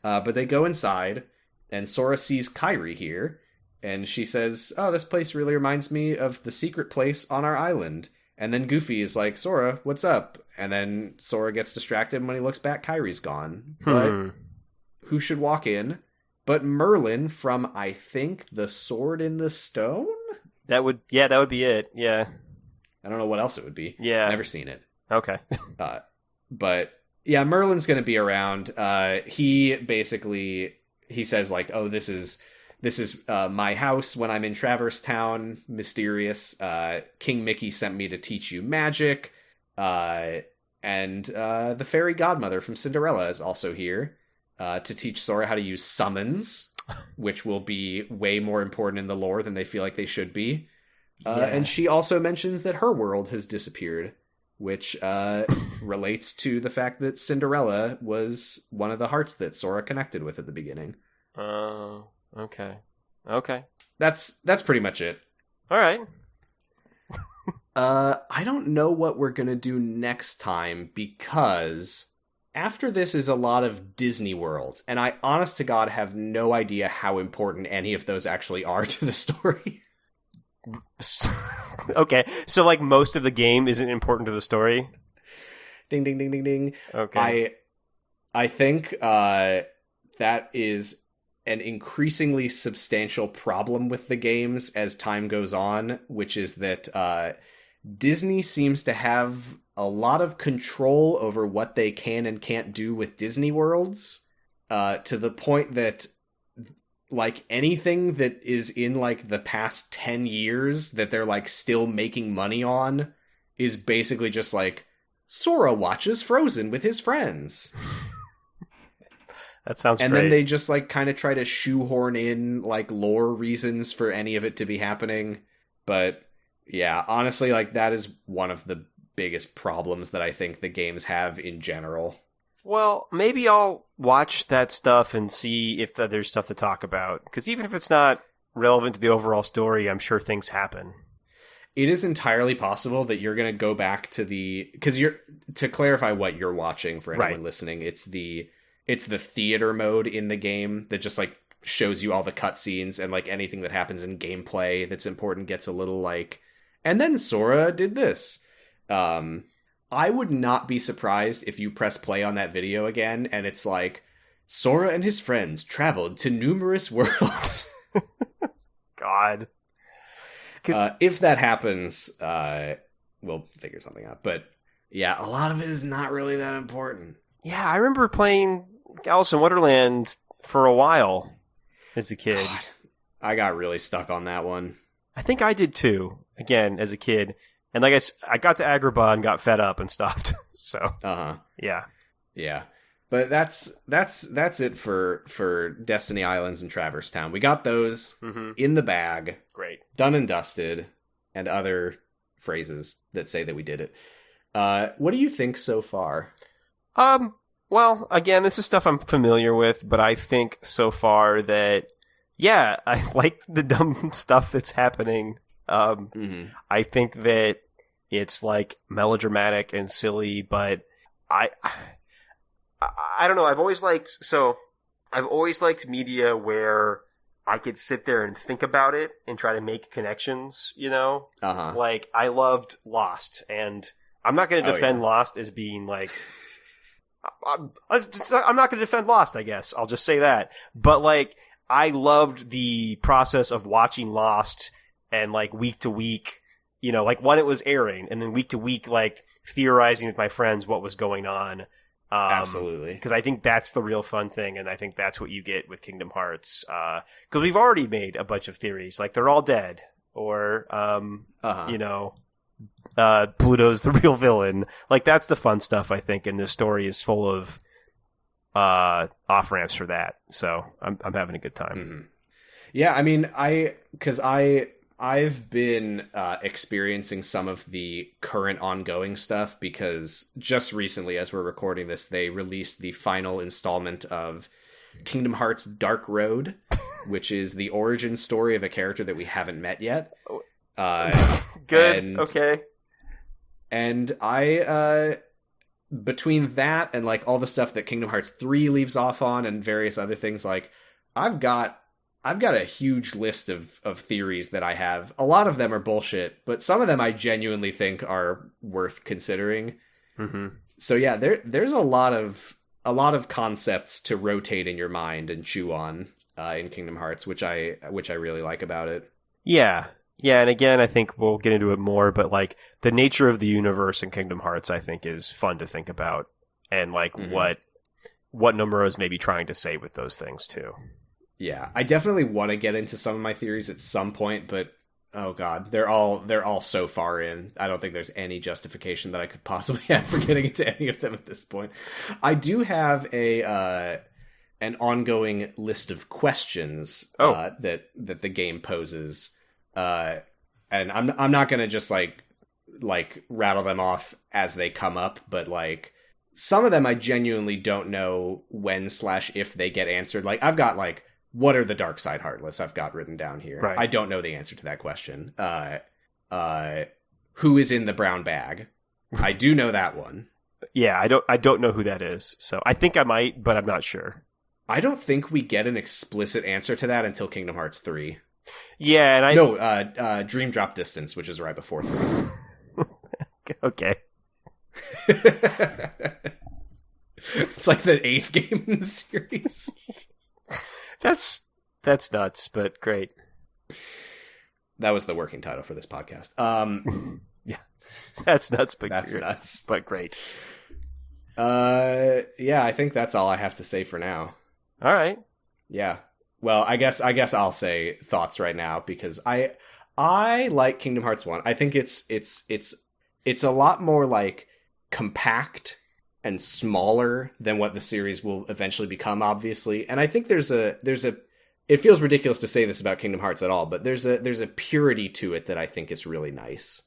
but they go inside and Sora sees Kairi here and she says, "Oh, this place really reminds me of the secret place on our island." And then Goofy is like, "Sora, what's up?" And then Sora gets distracted and when he looks back, Kairi's gone. But who should walk in but Merlin from, I think, The Sword in the Stone? That would be it, yeah. I don't know what else it would be. Yeah. Never seen it. Okay. But, yeah, Merlin's going to be around. He says, like, "Oh, this is my house when I'm in Traverse Town. Mysterious. King Mickey sent me to teach you magic. And the fairy godmother from Cinderella is also here. To teach Sora how to use summons, which will be way more important in the lore than they feel like they should be. And she also mentions that her world has disappeared, which relates to the fact that Cinderella was one of the hearts that Sora connected with at the beginning. Oh, okay. That's pretty much it. All right. I don't know what we're going to do next time because... after this is a lot of Disney worlds, and I, honest to God, have no idea how important any of those actually are to the story. Okay, so like most of the game isn't important to the story? Ding, ding, ding, ding, ding. Okay. I think that is an increasingly substantial problem with the games as time goes on, which is that Disney seems to have a lot of control over what they can and can't do with Disney worlds, to the point that like anything that is in like the past 10 years that they're like still making money on is basically just like Sora watches Frozen with his friends. That sounds great. And then they just like kind of try to shoehorn in like lore reasons for any of it to be happening. But yeah, honestly, like that is one of the biggest problems that I think the games have in general. Well, maybe I'll watch that stuff and see if there's stuff to talk about. Because even if it's not relevant to the overall story, I'm sure things happen. It is entirely possible that you're going to go back to because to clarify what you're watching for anyone listening, it's the theater mode in the game that just like shows you all the cutscenes and like anything that happens in gameplay that's important gets a little like, and then Sora did this. I would not be surprised if you press play on that video again and it's like Sora and his friends traveled to numerous worlds. God. If that happens, we'll figure something out. But yeah, a lot of it is not really that important. Yeah, I remember playing Alice in Wonderland for a while as a kid. God, I got really stuck on that one. I think I did too, again, as a kid. And like I got to Agrabah and got fed up and stopped. So, yeah. Yeah. But that's it for Destiny Islands and Traverse Town. We got those in the bag. Great. Done and dusted, and other phrases that say that we did it. What do you think so far? Well, again, this is stuff I'm familiar with, but I think so far that, yeah, I like the dumb stuff that's happening. I think that it's like melodramatic and silly, but I don't know. I've always liked media where I could sit there and think about it and try to make connections, you know? Like, I loved Lost, and I'm not going to defend Lost as being like, I'm not going to defend Lost, I guess. I'll just say that. But like, I loved the process of watching Lost and like week to week, you know, like when it was airing, and then week to week, like theorizing with my friends what was going on. Absolutely. Because I think that's the real fun thing, and I think that's what you get with Kingdom Hearts. Because we've already made a bunch of theories, like they're all dead, or, you know, Pluto's the real villain. Like, that's the fun stuff, I think, and this story is full of off-ramps for that. So I'm having a good time. Mm-hmm. Yeah, I mean, I've been experiencing some of the current ongoing stuff because just recently, as we're recording this, they released the final installment of Kingdom Hearts Dark Road, which is the origin story of a character that we haven't met yet. Good. Okay. And I, between that and like all the stuff that Kingdom Hearts 3 leaves off on and various other things, like I've got a huge list of theories that I have. A lot of them are bullshit, but some of them I genuinely think are worth considering. Mm-hmm. So yeah, there's a lot of concepts to rotate in your mind and chew on in Kingdom Hearts, which I really like about it. Yeah. Yeah, and again, I think we'll get into it more, but like the nature of the universe in Kingdom Hearts, I think, is fun to think about, and like what Nomura is maybe trying to say with those things too. Yeah, I definitely want to get into some of my theories at some point, but oh god, they're all so far in. I don't think there's any justification that I could possibly have for getting into any of them at this point. I do have an ongoing list of questions that the game poses. And I'm not gonna just like rattle them off as they come up, but like some of them I genuinely don't know when/if they get answered. Like I've got like, what are the dark side Heartless? I've got written down here. Right. I don't know the answer to that question. Who is in the brown bag? I do know that one. Yeah, I don't know who that is. So I think I might, but I'm not sure. I don't think we get an explicit answer to that until Kingdom Hearts 3. Yeah, and Dream Drop Distance, which is right before 3. Okay. It's like the 8th game in the series. That's nuts, but great. That was the working title for this podcast. Yeah, that's nuts, but nuts, but great. Yeah, I think that's all I have to say for now. All right. Yeah. Well, I guess I'll say thoughts right now because I like Kingdom Hearts 1. I think it's a lot more like compact and smaller than what the series will eventually become, obviously. And I think there's a it feels ridiculous to say this about Kingdom Hearts at all, but there's a purity to it that I think is really nice.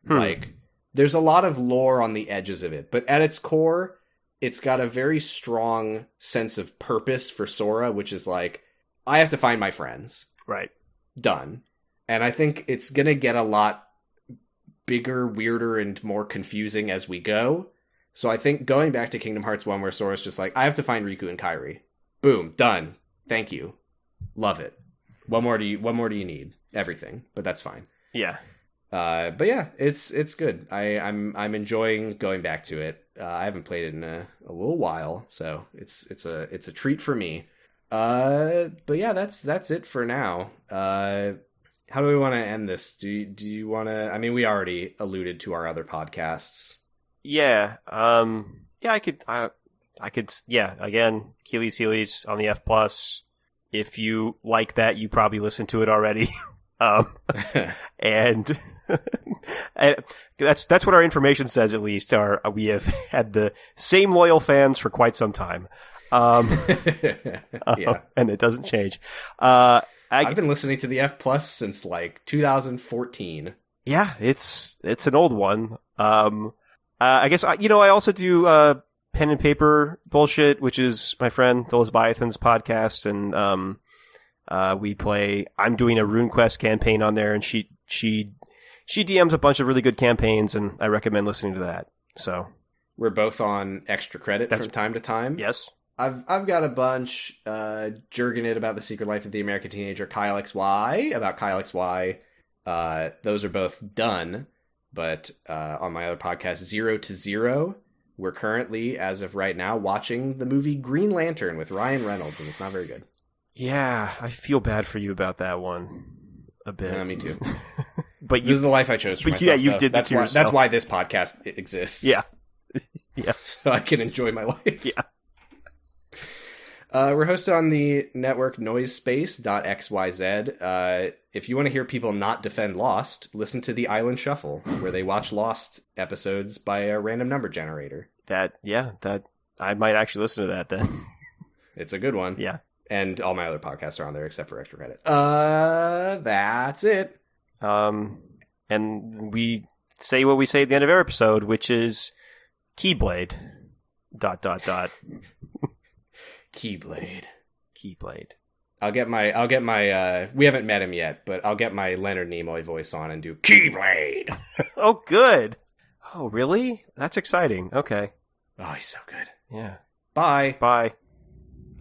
Like there's a lot of lore on the edges of it, but at its core, it's got a very strong sense of purpose for Sora, which is like, I have to find my friends. Right. Done. And I think it's going to get a lot bigger, weirder, and more confusing as we go. So I think going back to Kingdom Hearts 1 where Sora's just like, I have to find Riku and Kairi. Boom. Done. Thank you. Love it. What more do you need? Everything. But that's fine. Yeah. But yeah, it's good. I'm enjoying going back to it. I haven't played it in a little while, so it's a treat for me. But yeah, that's it for now. How do we want to end this? Do you want to? I mean, we already alluded to our other podcasts. Yeah. Yeah. I could. again, Keely's on the F+. If you like that, you probably listened to it already. And that's what our information says, at least. We have had the same loyal fans for quite some time. Yeah. And it doesn't change. I've been listening to the F+ since like 2014. Yeah, it's an old one. I guess I also do pen and paper bullshit, which is my friend the Lesbiathan's podcast, and we play. I'm doing a RuneQuest campaign on there, and she DMs a bunch of really good campaigns, and I recommend listening to that. So we're both on extra credit from time to time. Yes. I've got a bunch. Jurgen It about the Secret Life of the American Teenager. Kyle XY about Kyle XY. Those are both done, but on my other podcast, 0 to 0, we're currently, as of right now, watching the movie Green Lantern with Ryan Reynolds, and it's not very good. Yeah, I feel bad for you about that one a bit. Me too. But this is the life I chose for myself. Yeah, you though. did that's that to why, yourself. That's why this podcast exists. Yeah. Yeah. So I can enjoy my life. Yeah. We're hosted on the network noisespace.xyz. If you want to hear people not defend Lost, listen to the Island Shuffle, where they watch Lost episodes by a random number generator. That I might actually listen to that then. It's a good one. Yeah. And all my other podcasts are on there except for Extra Credit. That's it. And we say what we say at the end of every episode, which is Keyblade. ... Keyblade. I'll get my we haven't met him yet, but I'll get my Leonard Nimoy voice on and do Keyblade. Oh, good. Oh, really? That's exciting. Okay. Oh, he's so good. Yeah. Bye.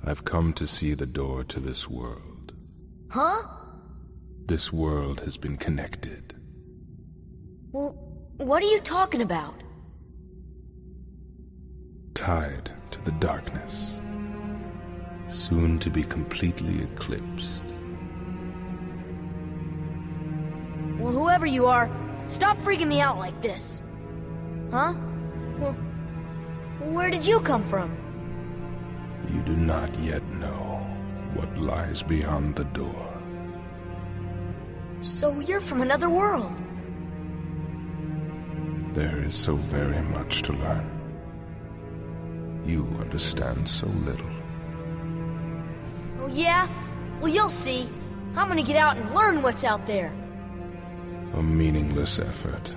I've come to see the door to this world. Huh? This world has been connected. Well, what are you talking about? Tied to the darkness. Soon to be completely eclipsed. Well, whoever you are, stop freaking me out like this. Huh? Well, where did you come from? You do not yet know what lies beyond the door. So you're from another world. There is so very much to learn. You understand so little. Oh, yeah? Well, you'll see. I'm gonna get out and learn what's out there. A meaningless effort.